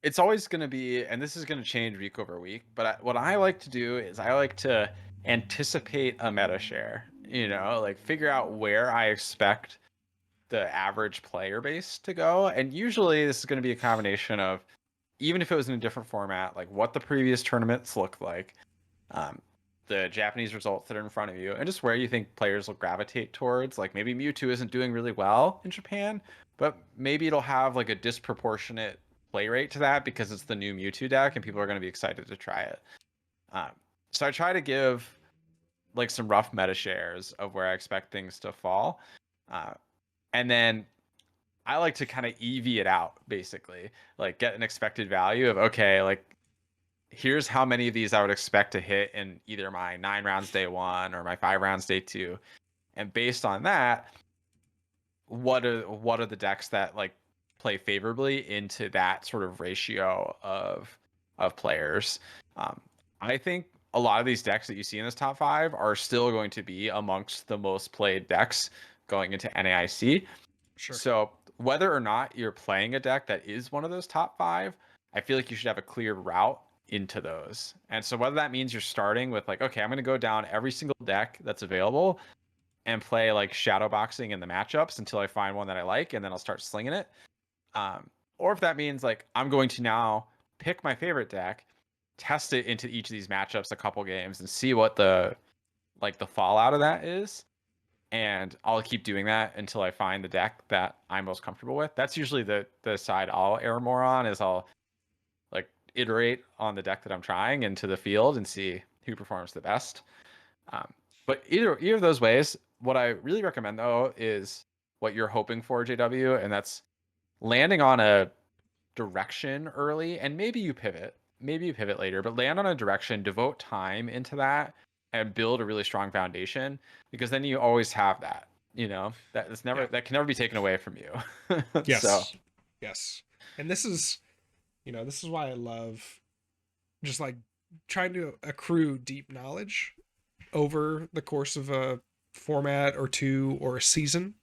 It's always going to be, and this is going to change week over week, but what I like to do is I like to anticipate a meta share, like figure out where I expect the average player base to go. And usually this is going to be a combination of, even if it was in a different format, like what the previous tournaments look like, um, the Japanese results that are in front of you, and just where you think players will gravitate towards. Like maybe Mewtwo isn't doing really well in Japan, but maybe it'll have like a disproportionate play rate to that because it's the new Mewtwo deck and people are going to be excited to try it. Um, so I try to give like some rough meta shares of where I expect things to fall. Uh, and then I like to kind of EV it out, basically, like get an expected value of, okay, like here's how many of these I would expect to hit in either my 9 rounds day one or my 5 rounds day two. And based on that, what are the decks that like play favorably into that sort of ratio of players. Um, I think a lot of these decks that you see in this top five are still going to be amongst the most played decks going into NAIC. Sure. So whether or not you're playing a deck that is one of those top five, I feel like you should have a clear route into those. And so whether that means you're starting with like, okay, I'm going to go down every single deck that's available and play like shadow boxing in the matchups until I find one that I like, and then I'll start slinging it. Or if that means like I'm going to now pick my favorite deck, test it into each of these matchups a couple games, and see what the fallout of that is, and I'll keep doing that until I find the deck that I'm most comfortable with. That's usually the side I'll err more on, is I'll like iterate on the deck that I'm trying into the field and see who performs the best. Um, but either of those ways, what I really recommend though is what you're hoping for, JW, and that's landing on a direction early, and maybe you pivot later, but land on a direction, devote time into that, and build a really strong foundation, because then you always have that. Yeah. That can never be taken away from you. So Yes. Yes. And this is why I love just like trying to accrue deep knowledge over the course of a format or two or a season,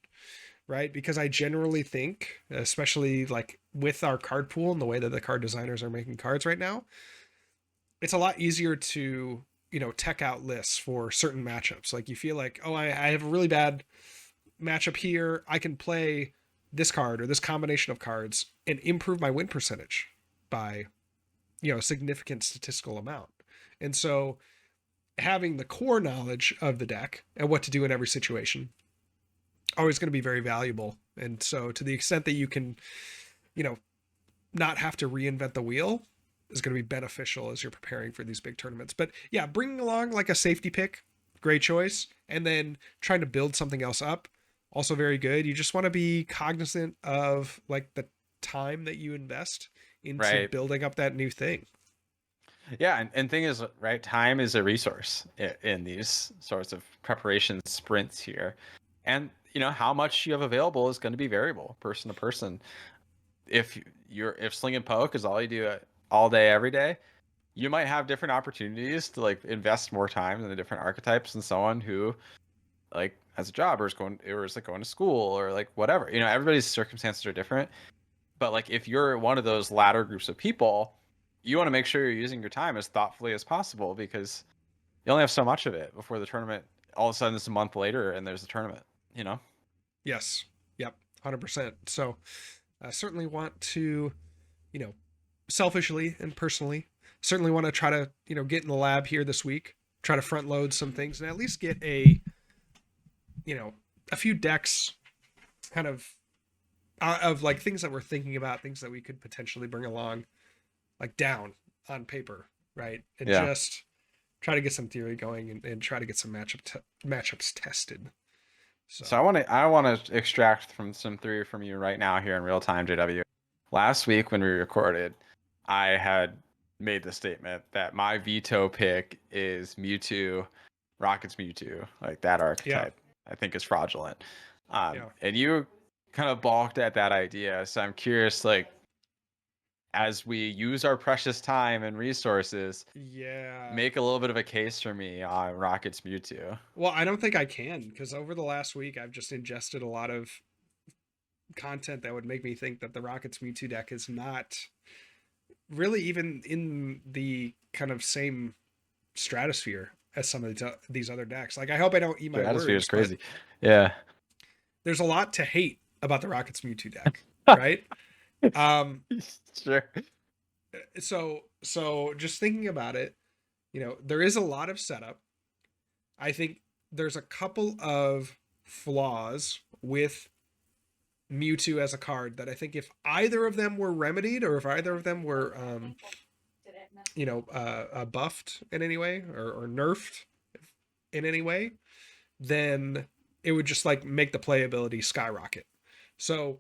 right? Because I generally think, especially like with our card pool and the way that the card designers are making cards right now, it's a lot easier to, tech out lists for certain matchups. Like you feel like, oh, I have a really bad matchup here. I can play this card or this combination of cards and improve my win percentage by, a significant statistical amount. And so having the core knowledge of the deck and what to do in every situation always going to be very valuable. And so to the extent that you can, you know, not have to reinvent the wheel is going to be beneficial as you're preparing for these big tournaments. But yeah, bringing along like a safety pick, great choice. And then trying to build something else up, also very good. You just want to be cognizant of like the time that you invest into right. building up that new thing. Yeah, and thing is, right, time is a resource in these sorts of preparation sprints here. And how much you have available is going to be variable person to person. If Sling and Poke is all you do all day, every day, you might have different opportunities to like invest more time in the different archetypes than someone who like has a job or is like going to school or like whatever. You know, everybody's circumstances are different. But like if you're one of those latter groups of people, you want to make sure you're using your time as thoughtfully as possible because you only have so much of it before the tournament. All of a sudden, it's a month later and there's a tournament. You know. Yes. Yep. 100%. So I certainly want to, you know, selfishly and personally, certainly want to try to, get in the lab here this week, try to front load some things and at least get a few decks kind of like things that we're thinking about, things that we could potentially bring along, like down on paper, right? And Yeah. just try to get some theory going and try to get some matchups tested. So I want to extract from some theory from you right now here in real time, JW. Last week when we recorded, I had made the statement that my veto pick is Mewtwo, Rocket's Mewtwo, like that Yeah, archetype. I think is fraudulent. yeah, And you kind of balked at that idea. So I'm curious, like, as we use our precious time and resources, yeah. make a little bit of a case for me on Rocket's Mewtwo. Well, I don't think I can because over the last week I've just ingested a lot of content that would make me think that the Rockets Mewtwo deck is not really even in the kind of same stratosphere as some of these other decks. Like I hope I don't eat my Stratosphere is words, but crazy. Yeah. there's a lot to hate about the Rockets Mewtwo deck, right? Um, Sure. so just thinking about it, there is a lot of setup. I think there's a couple of flaws with Mewtwo as a card that I think if either of them were remedied or if either of them were buffed in any way or nerfed in any way, then it would just like make the playability skyrocket. So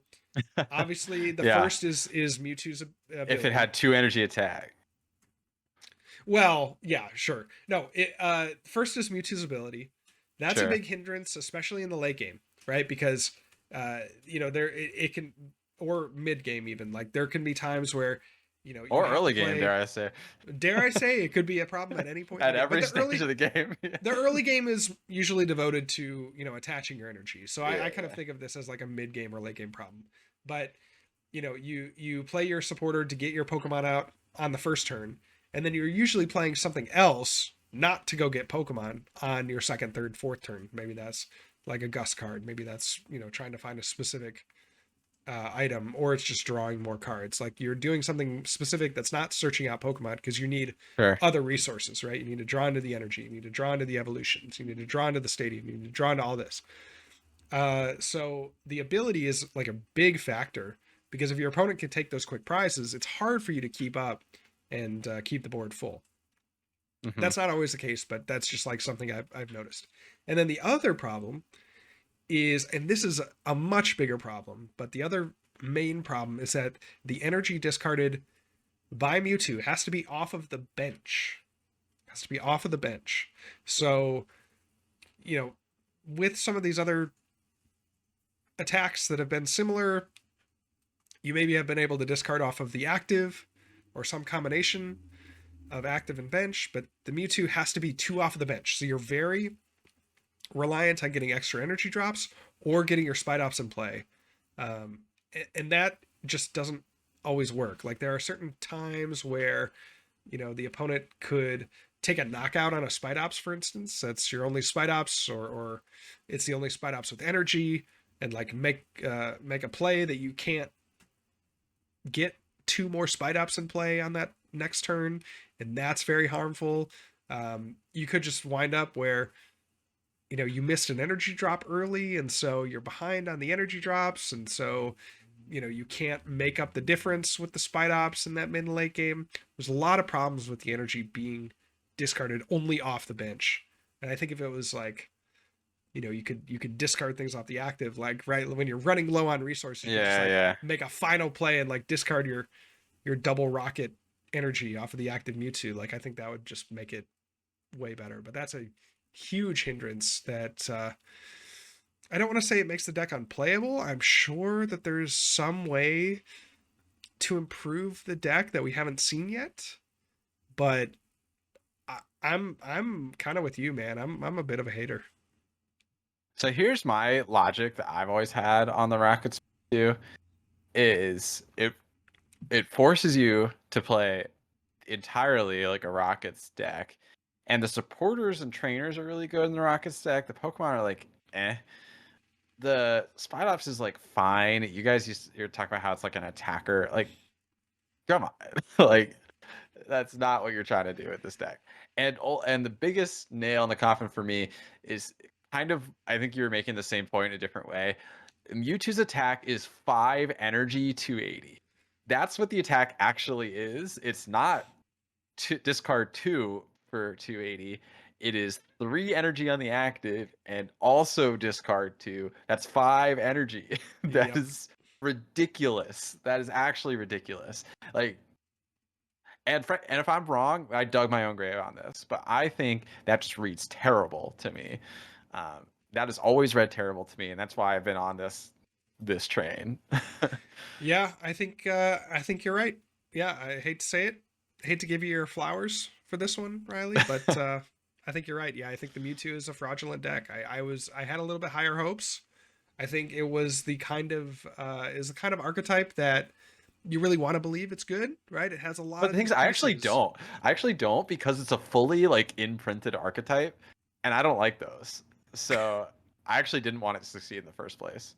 obviously the Yeah. first is Mewtwo's ability. If it had 2 energy attack. Well, yeah, sure. No, it first is Mewtwo's ability. That's a Sure. big hindrance, especially in the late game, right? Because there it can, or mid game even, like there can be times where you Or have early to play, game, dare I say. dare I say it could be a problem at any point At in the game. every But stage of the game. the early game is usually devoted to attaching your energy. So I kind of Yeah. think of this as like a mid game or late game problem. But you play your supporter to get your Pokemon out on the first turn, and then you're usually playing something else not to go get Pokemon on your second, third, fourth turn. Maybe that's like a Gust card. Maybe that's trying to find a specific item, or it's just drawing more cards. Like you're doing something specific that's not searching out Pokemon because you need Sure. other resources, right? You need to draw into the energy, you need to draw into the evolutions, you need to draw into the stadium, you need to draw into all this. So the ability is like a big factor because if your opponent can take those quick prizes, it's hard for you to keep up and keep the board full. Mm-hmm. That's not always the case, but that's just like something I've noticed. And then the other problem is, and this is a much bigger problem, but the other main problem is that the energy discarded by Mewtwo has to be off of the bench. Has to be off of the bench. So, with some of these other attacks that have been similar, you maybe have been able to discard off of the active or some combination of active and bench, but the Mewtwo has to be 2 off of the bench. So you're very reliant on getting extra energy drops or getting your Spite Ops in play. And that just doesn't always work. Like there are certain times where, the opponent could take a knockout on a Spite Ops, for instance. That's your only Spite Ops, or it's the only Spite Ops with energy, and like make a play that you can't get 2 more Spite Ops in play on that next turn, and that's very harmful. You could just wind up where you missed an energy drop early, and so you're behind on the energy drops, and so you can't make up the difference with the Spite Ops in that mid and late game. There's a lot of problems with the energy being discarded only off the bench, and I think if it was like you could discard things off the active, like right when you're running low on resources, you just like make a final play and like discard your double rocket energy off of the active Mewtwo. Like I think that would just make it way better. But that's a huge hindrance that I don't want to say it makes the deck unplayable. I'm sure that there's some way to improve the deck that we haven't seen yet, but I'm kind of with you, man. I'm a bit of a hater. So here's my logic that I've always had on the Rockets too, is it forces you to play entirely like a Rockets deck. And the supporters and trainers are really good in the Rockets deck. The Pokemon are like eh. The Spite Ops is like fine. You guys you're talking about how it's like an attacker. Like, come on. Like that's not what you're trying to do with this deck. And the biggest nail in the coffin for me is kind of, I think you were making the same point in a different way. Mewtwo's attack is 5 energy 280. That's what the attack actually is. It's not discard 2 for 280. It is 3 energy on the active and also discard 2. That's 5 energy. That Yep. is ridiculous. That is actually ridiculous. Like, and if I'm wrong, I dug my own grave on this, but I think that just reads terrible to me. That has always read terrible to me, and that's why I've been on this train. Yeah, I think you're right. Yeah, I hate to say it. I hate to give you your flowers for this one, Riley, but I think you're right. Yeah, I think the Mewtwo is a fraudulent deck. I had a little bit higher hopes. I think it was the kind of is the kind of archetype that you really want to believe it's good, right? It has a lot But of the things these I actually pieces. don't. I actually don't because it's a fully like imprinted archetype, and I don't like those. So I actually didn't want it to succeed in the first place.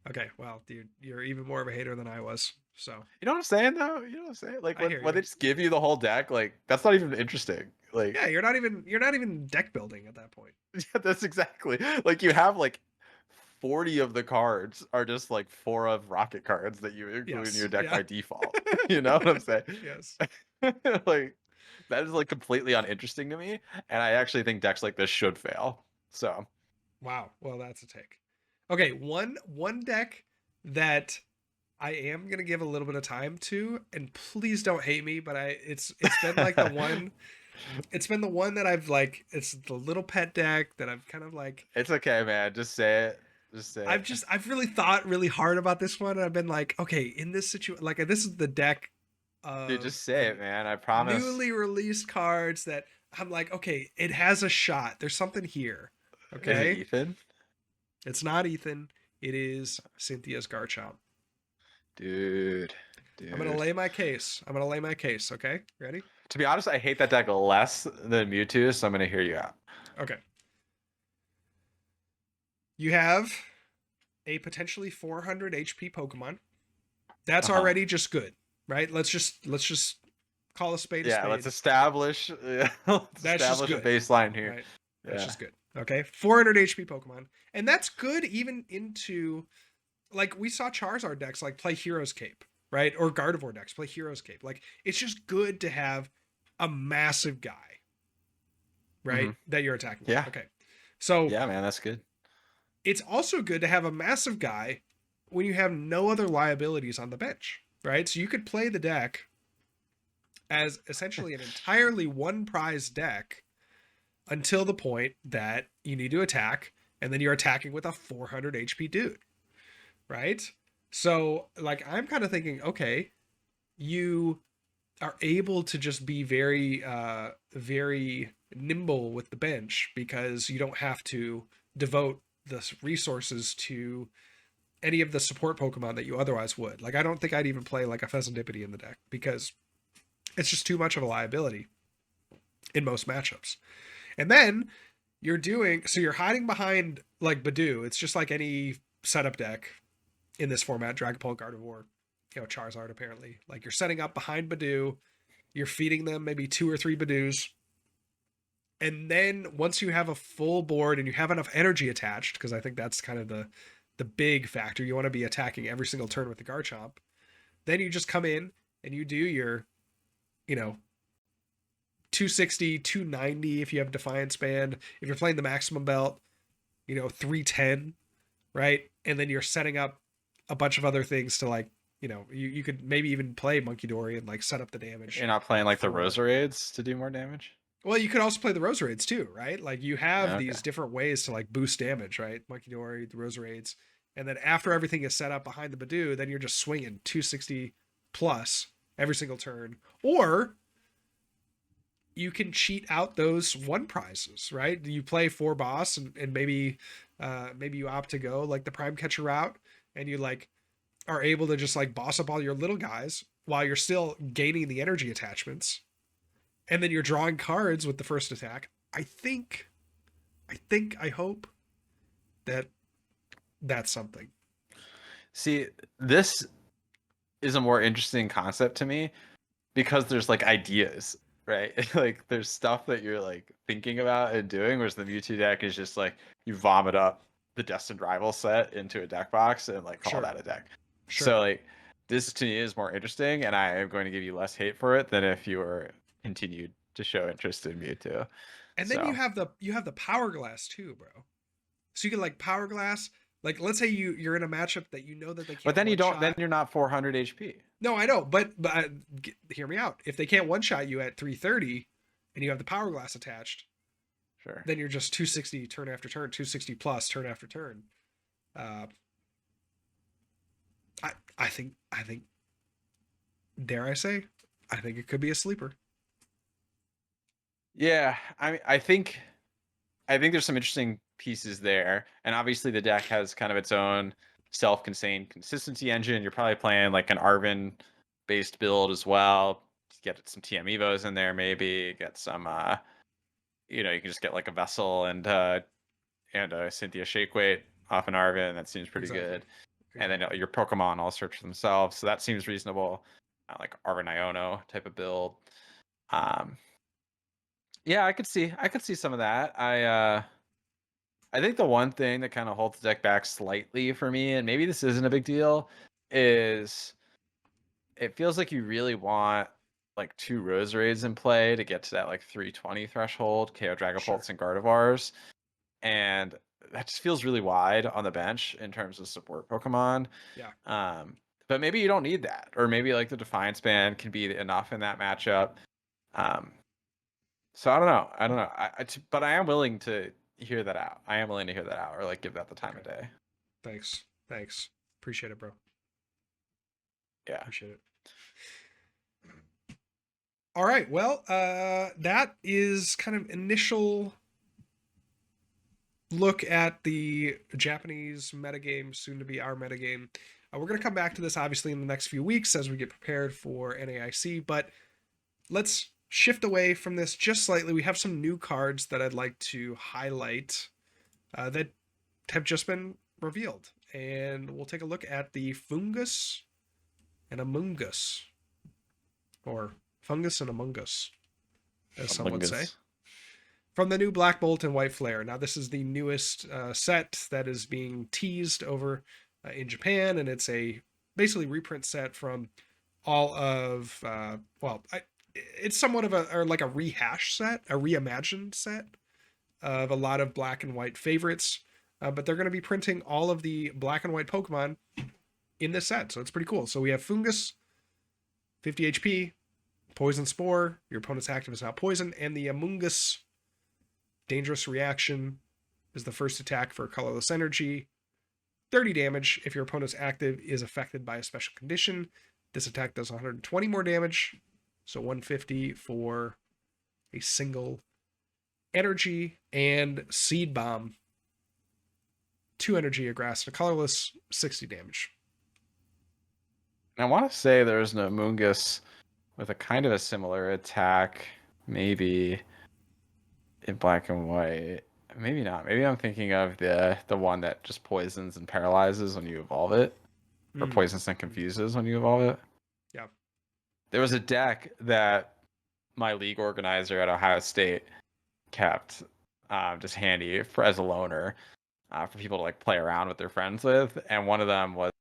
Okay, well, dude, you're even more of a hater than I was. So You know what I'm saying though? You know what I'm saying? Like I hear when you. they just give you the whole deck, like that's not even interesting. Like Yeah, you're not even deck building at that point. yeah, that's exactly like you have like 40 of the cards are just like 4 of rocket cards that you include in your Yes. deck Yeah. by default. You know what I'm saying? Yes. Like that is like completely uninteresting to me, and I actually think decks like this should fail. So Wow. Well, that's a take. Okay, one deck that I am gonna give a little bit of time to, and please don't hate me, but it's been like the one it's been the one that I've like it's the little pet deck that I've kind of like it's okay, man. Just say it. Just say it. I've really thought really hard about this one, and I've been like, okay, in this situation, like this is the deck Dude, of just say the it, man. I promise. newly released cards that I'm like, okay, it has a shot. There's something here. Is it Okay, Ethan? it's not Ethan. It is Cynthia's Garchomp. Dude. I'm gonna Dude. lay my case. I'm gonna lay my case. Okay, ready? To be honest, I hate that deck less than Mewtwo, so I'm gonna hear you out. Okay. You have a potentially 400 HP Pokemon. That's Uh-huh. already just good, right? Let's just call a spade a Yeah, let's spade. establish let's That's just establish a good, baseline here. right? That's Yeah. just good. Okay, 400 HP Pokemon, and that's good even into like we saw Charizard decks like play Hero's Cape, right? Or Gardevoir decks play Hero's Cape. Like it's just good to have a massive guy, Hmm. right? That you're attacking with. Yeah. Okay. So Yeah, man, that's good. it's also good to have a massive guy when you have no other liabilities on the bench, right? So you could play the deck as essentially an entirely one prize deck until the point that you need to attack, and then you're attacking with a 400 HP dude, right? So, like, I'm kind of thinking, okay, you are able to just be very nimble with the bench because you don't have to devote the resources to any of the support Pokemon that you otherwise would. Like, I don't think I'd even play like a Pheasantipity in the deck because it's just too much of a liability in most matchups. And then you're hiding behind like Badoo. It's just like any setup deck in this format, Dragapult, Gardevoir, Charizard apparently. Like you're setting up behind Badoo, you're feeding them maybe 2 or 3 Badoos. And then once you have a full board and you have enough energy attached, because I think that's kind of the big factor. You want to be attacking every single turn with the Garchomp. Then you just come in and you do your, you know, 260, 290 if you have Defiance Band. If you're playing the maximum belt, 310, right? And then you're setting up a bunch of other things to like, you could maybe even play Monkey Dory and like set up the damage You're not playing like the for. Roserades to do more damage? Well, you could also play the Roserades too, right? Like you have Okay. these different ways to like boost damage, right? Monkey Dory, the Roserades. And then after everything is set up behind the Badoo, then you're just swinging 260, plus every single turn, or you can cheat out those one prizes, right? You play 4 boss, and maybe you opt to go like the prime catcher route, and you like are able to just like boss up all your little guys while you're still gaining the energy attachments, and then you're drawing cards with the first attack. I hope that that's something. See, this is a more interesting concept to me because there's like ideas, right? Like there's stuff that you're like thinking about and doing, whereas the Mewtwo deck is just like you vomit up the Destined Rival set into a deck box and like call Sure, that a deck. sure. So like this to me is more interesting, and I am going to give you less hate for it than if you were continued to show interest in Mewtwo. And then So, you have the power glass too, bro. So you can like power glass. Like let's say you're in a matchup that you know that they but can't then you one don't. Then shot. you're not 400 HP. No, I know, but hear me out. If they can't one shot you at 330, and you have the power glass attached, Sure. then you're just 260 turn after turn, 260 plus turn after turn. Uh, I think dare I say, I think it could be a sleeper. Yeah, I think there's some interesting pieces there, and obviously the deck has kind of its own self-contained consistency engine. You're probably playing like an Arvin based build as well. Get some TM Evos in there, maybe get some. You know, you can just get like a Vessel and a Cynthia Shakeweight off an Arvin. That seems pretty Exactly. good. And then your Pokemon all search for themselves, so that seems reasonable. Like Arvin Iono type of build. Um, yeah, I could see some of that. I think the one thing that kind of holds the deck back slightly for me, and maybe this isn't a big deal, is it feels like you really want like 2 Roserads in play to get to that like 320 threshold, KO Sure. Dragapults and Gardevoirs, and that just feels really wide on the bench in terms of support Pokemon. Yeah. Um, but maybe you don't need that, or maybe like the Defiance Band can be enough in that matchup. Um, so I don't know. I don't know. But I am willing to hear that out. I am willing to hear that out, or like give that the time Okay. of day. Thanks. Thanks. Appreciate it, bro. Yeah. Appreciate it. All right. Well, that is kind of initial look at the Japanese metagame, soon to be our metagame. We're going to come back to this obviously in the next few weeks as we get prepared for NAIC, but let's shift away from this just slightly. We have some new cards that I'd like to highlight that have just been revealed, and we'll take a look at the Fungus and Amoongus, or Fungus and Among Us, as some would say, Lingus. from the new Black Bolt and White Flare. Now, this is the newest set that is being teased over in Japan, and it's a basically reprint set from all of it's somewhat of a or like a rehash set, a reimagined set of a lot of black and white favorites. But they're going to be printing all of the black and white Pokemon in this set, so it's pretty cool. So we have Fungus, 50 HP, Poison Spore. Your opponent's active is now poison, and the Amoongus, Dangerous Reaction, is the first attack for colorless energy. 30 damage if your opponent's active is affected by a special condition. This attack does 120 more damage, so 150 for a single energy. And Seed Bomb, 2 energy, a grass, and a colorless, 60 damage. I want to say there's an Amoongus with a kind of a similar attack, maybe in black and white. Maybe not. Maybe I'm thinking of the one that just poisons and paralyzes when you evolve it, or poisons and confuses when you evolve it. Yeah. There was a deck that my league organizer at Ohio State kept just handy for as a loaner for people to like play around with their friends with, and one of them was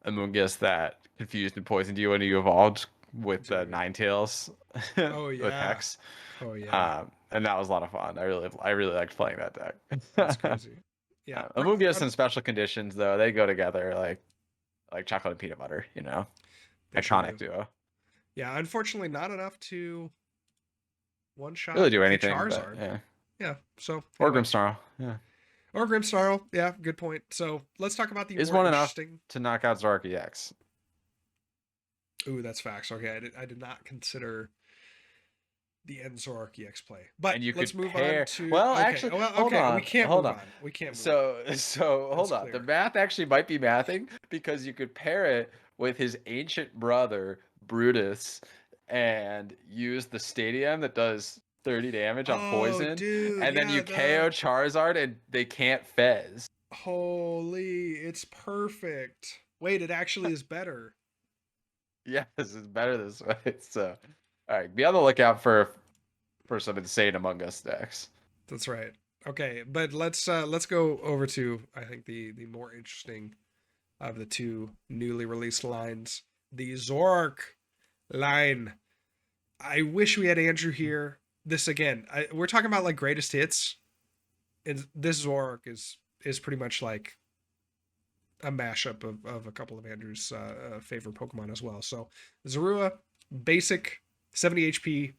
Amoongus that confused and poisoned you when you evolved with the Dude. Ninetales Oh with yeah. Hex. Oh yeah. And that was a lot of fun. I really liked playing that That's deck. crazy. Yeah. Amoongus and special conditions though, they go together like chocolate and peanut butter, you know. They sure Iconic do. duo. Yeah, unfortunately not enough to one Really shot do a anything, but Charizard. yeah. Yeah. So Or anyway. Grimmsnarl. Yeah. Or Grimmsnarl. Yeah, good point. So let's talk about the Is more one enough interesting. to knock out Zoroark EX? Ooh, that's facts. Okay, I did not consider the Enzork EX play. But And you let's could move on pair. to Well, okay. actually, Well, hold okay, we on, can't hold move on. on. We can't move on. So That's hold on. The clear. math actually might be mathing because you could pair it with his ancient brother Brutus and use the stadium that does 30 damage on Oh, poison, dude, and then yeah, you KO the Charizard and they can't fez. holy, it's perfect. Wait, it actually is better. Yeah, this is better this way. So, all right, be on the lookout for some insane Among Us decks. That's right. Okay, but let's go over to I think the more interesting of the two newly released lines, the Zork line. I wish we had Andrew here. This again, we're talking about like greatest hits, and this Zork is pretty much like a mashup of a couple of Andrew's favorite Pokemon as well. So Zorua, basic 70 HP,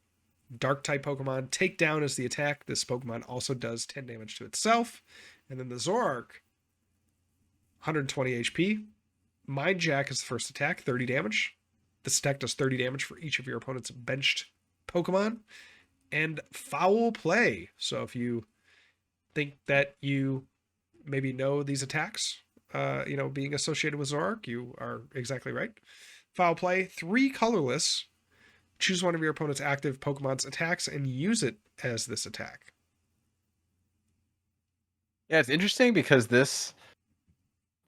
dark type Pokemon. Takedown is the attack. This Pokemon also does 10 damage to itself. And then the Zorark, 120 HP. Mind Jack is the first attack, 30 damage. This attack does 30 damage for each of your opponent's benched Pokemon. And Foul Play. So if you think that you maybe know these attacks, being associated with Zorark, you are exactly right. Foul Play, 3 colorless. Choose one of your opponent's active Pokemon's attacks and use it as this attack. Yeah, it's interesting because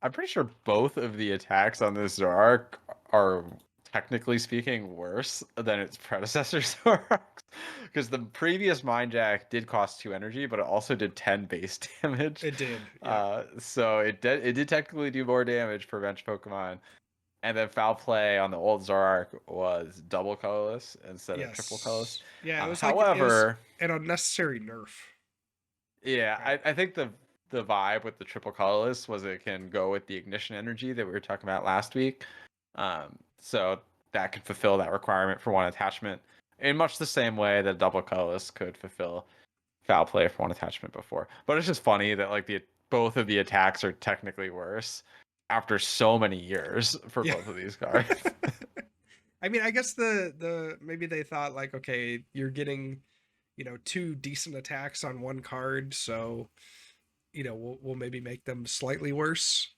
I'm pretty sure both of the attacks on this Zoroark are technically speaking worse than its predecessor Zoroarks. Because the previous Mind Jack did cost 2 energy, but it also did 10 base damage. It did, yeah. So it did technically do more damage for bench Pokemon. And then Foul Play on the old Zoroark was double colorless instead of triple colorless. Yes. Yeah, it was However, an unnecessary nerf. yeah, Right. I think the vibe with the triple colorless was it can go with the ignition energy that we were talking about last week. So that can fulfill that requirement for one attachment in much the same way that double colorless could fulfill foul play for one attachment before. But it's just funny that like the both of the attacks are technically worse after so many years for Yeah. both of these cards. I mean, I guess the maybe they thought like, okay, you're getting, 2 decent attacks on one card, so we'll maybe make them slightly worse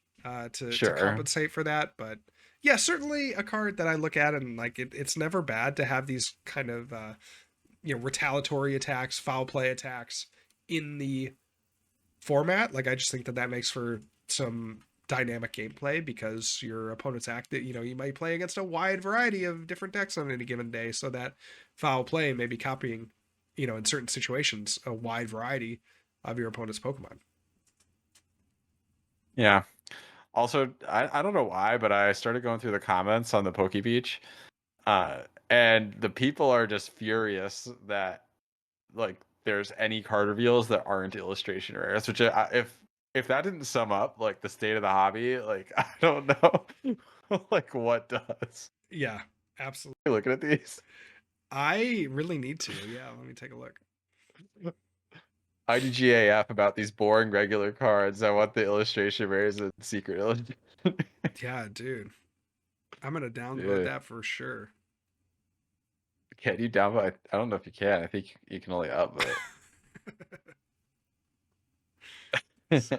to Sure. compensate for that. But yeah, certainly a card that I look at and like it's never bad to have these kind of retaliatory attacks, foul play attacks in the format. Like I just think that makes for some dynamic gameplay because your opponent's active. You might play against a wide variety of different decks on any given day, so that foul play may be copying, in certain situations, a wide variety of your opponent's Pokemon. Yeah. Also, I don't know why, but I started going through the comments on the Poke Beach, uh, and the people are just furious that like there's any card reveals that aren't illustration rares. Which if that didn't sum up like the state of the hobby, like I don't know, like what does? Yeah, absolutely. Looking at these, I really need to. Yeah, let me take a look. IDGAF about these boring regular cards. I want the illustration rares and secret illustration. Yeah, dude. I'm gonna download Yeah. that for sure. Can you download? I don't know if you can. I think you can only upvote. So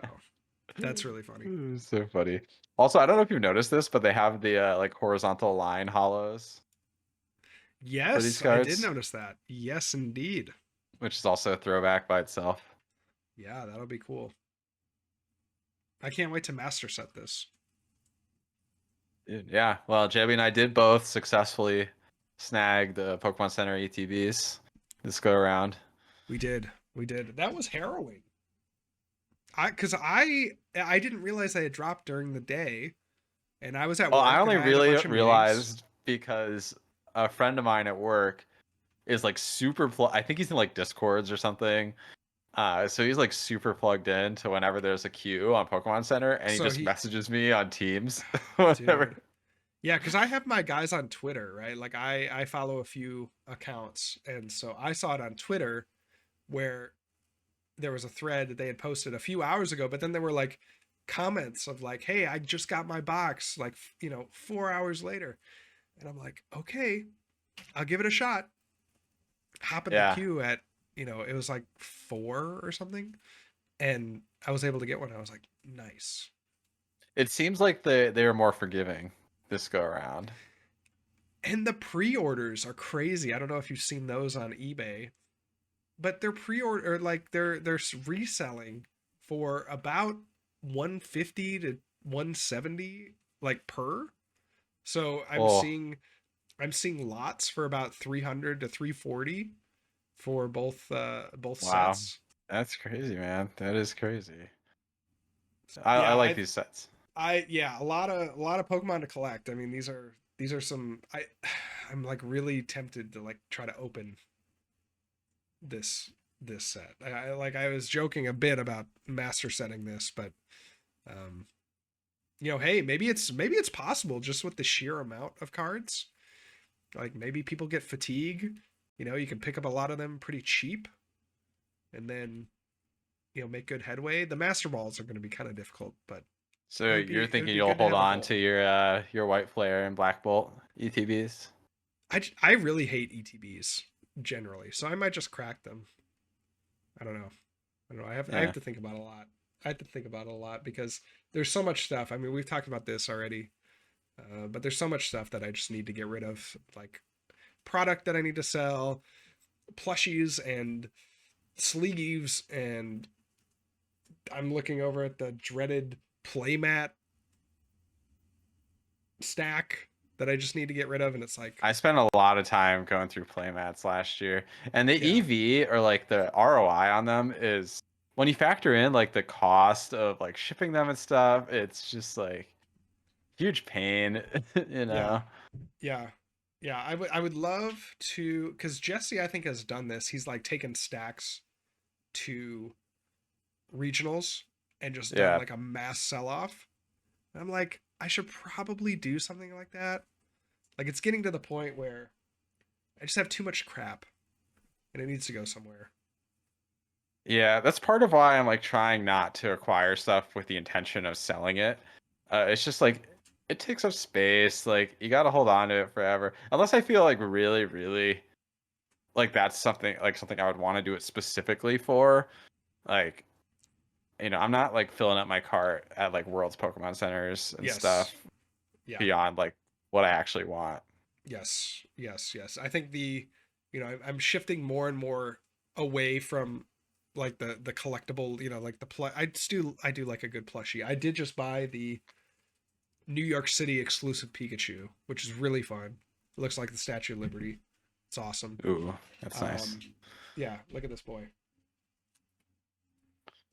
that's really funny. So funny. Also, I don't know if you've noticed this, but they have the like horizontal line hollows for these Yes, I did cards, notice that. Yes, indeed. which is also a throwback by itself. Yeah, that'll be cool. I can't wait to master set this. Dude, yeah. Well, JB and I did both successfully snag the Pokemon Center ETBs this go around. We did. We did. That was harrowing. I didn't realize they had dropped during the day, and I was at Well, I work and only I had a really bunch of meetings. realized because a friend of mine at work is like super. I think he's in like Discords or something. So he's like super plugged in to whenever there's a queue on Pokemon Center, and he So just he, messages me on Teams whenever. dude, yeah, because I have my guys on Twitter, right? Like I follow a few accounts, and so I saw it on Twitter where there was a thread that they had posted a few hours ago, but then there were like comments of like, "Hey, I just got my box," like 4 hours later. And I'm like, okay, I'll give it a shot. Hop in the Yeah. queue at, it was like 4 or something. And I was able to get one. I was like, nice. It seems like they were more forgiving this go around. And the pre-orders are crazy. I don't know if you've seen those on eBay, but they're pre-order or like they're reselling for about 150 to 170 like per. So Oh, I'm seeing lots for about 300 to 340 for both wow. sets. That's crazy, man. That is crazy. I Yeah, like these sets. yeah, a lot of Pokemon to collect. I mean, these are some I'm like really tempted to like try to open this this set. I was joking a bit about master setting this, but um hey, maybe it's possible just with the sheer amount of cards. Like maybe people get fatigue. You can pick up a lot of them pretty cheap and then make good headway. The master balls are going to be kind of difficult, but So you're it would thinking be you'll good to hold have a on goal. to your white flare and black bolt ETBs? I really hate ETBs generally, so I might just crack them. I don't know. I don't know. I have Yeah. to think about it a lot. I have to think about it a lot because there's so much stuff. I mean, we've talked about this already, but there's so much stuff that I just need to get rid of, like product that I need to sell, plushies and sleeves, and I'm looking over at the dreaded playmat stack that I just need to get rid of, and it's like, I spent a lot of time going through playmats last year, and the yeah, EV or like the ROI on them is when you factor in like the cost of like shipping them and stuff, it's just like huge pain, you yeah, know? yeah, yeah. I would love to, because Jesse I think has done this. He's like taken stacks to regionals and just done Yeah. like a mass sell off. I'm like, I should probably do something like that. Like it's getting to the point where I just have too much crap and it needs to go somewhere. Yeah, that's part of why I'm like trying not to acquire stuff with the intention of selling it. It's just like it takes up space. Like you got to hold on to it forever, unless I feel like really, really like that's something I would want to do it specifically for. Like I'm not like filling up my cart at like World's Pokemon Centers and Yes. stuff Yeah. beyond like what I actually want. Yes. Yes. Yes. I think I'm shifting more and more away from like the collectible, like I do like a good plushie. I did just buy the New York City exclusive Pikachu, which is really fun. It looks like the Statue of Liberty. It's awesome. Ooh, that's nice. Um, yeah, look at this boy.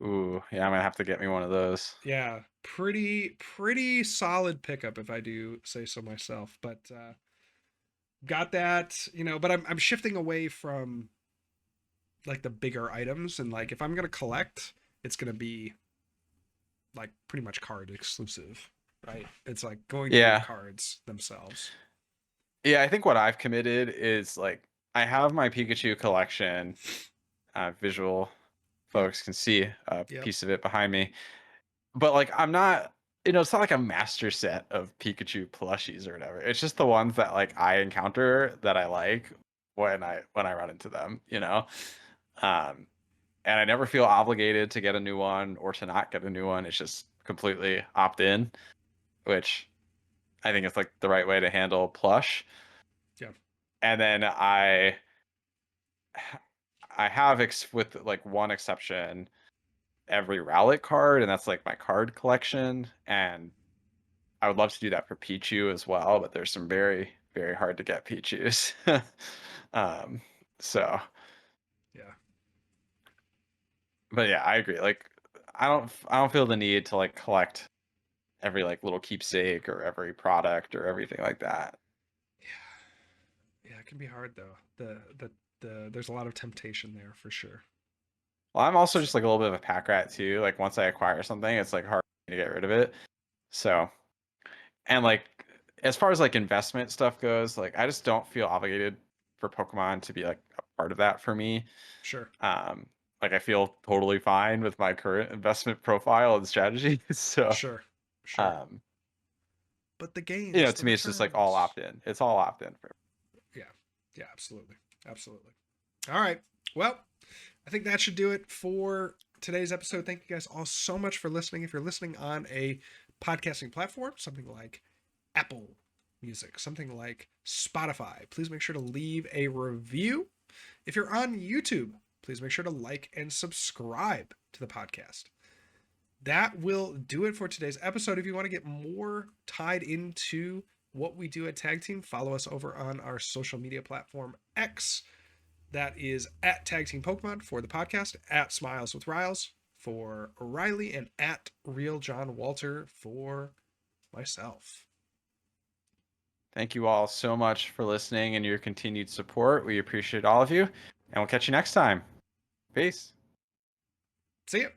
Ooh, yeah, I'm gonna have to get me one of those. Yeah, pretty solid pickup if I do say so myself. But got that, but I'm shifting away from like the bigger items, and like if I'm gonna collect, it's gonna be like pretty much card exclusive, right? It's like going to be the Yeah. cards themselves. Yeah, I think what I've committed is like I have my Pikachu collection. Visual Yep. folks can see a Yep. piece of it behind me, but like I'm not, it's not like a master set of Pikachu plushies or whatever. It's just the ones that like I encounter that I like when I run into them, Um, and I never feel obligated to get a new one or to not get a new one. It's just completely opt in, which I think is like the right way to handle plush. Yeah. And then I have with like one exception every Rowlet card, and that's like my card collection. And I would love to do that for Pichu as well, but there's some very, very hard to get Pichus. um, so, Yeah. but yeah, I agree. Like, I don't feel the need to like collect every like little keepsake or every product or everything like that. Yeah, it can be hard though. There's a lot of temptation there for sure. Well, I'm also So just like a little bit of a pack rat too. Like once I acquire something, it's like hard to get rid of it. So, and like as far as like investment stuff goes, like I just don't feel obligated for Pokemon to be like a part of that for me. sure, Um, like I feel totally fine with my current investment profile and strategy. So, sure, sure. um, but the games, the to me, it's just like all returns. opt-in. It's all opt-in for. Yeah, yeah, absolutely, absolutely. All right, well, I think that should do it for today's episode. Thank you guys all so much for listening. If you're listening on a podcasting platform, something like Apple Music, something like Spotify, please make sure to leave a review. If you're on YouTube, please make sure to like and subscribe to the podcast. That will do it for today's episode. If you want to get more tied into what we do at Tag Team, follow us over on our social media platform X. That is at Tag Team Pokemon for the podcast, at Smiles with Riles for Riley, and at Real John Walter for myself. Thank you all so much for listening and your continued support. We appreciate all of you, and we'll catch you next time. Peace. See ya.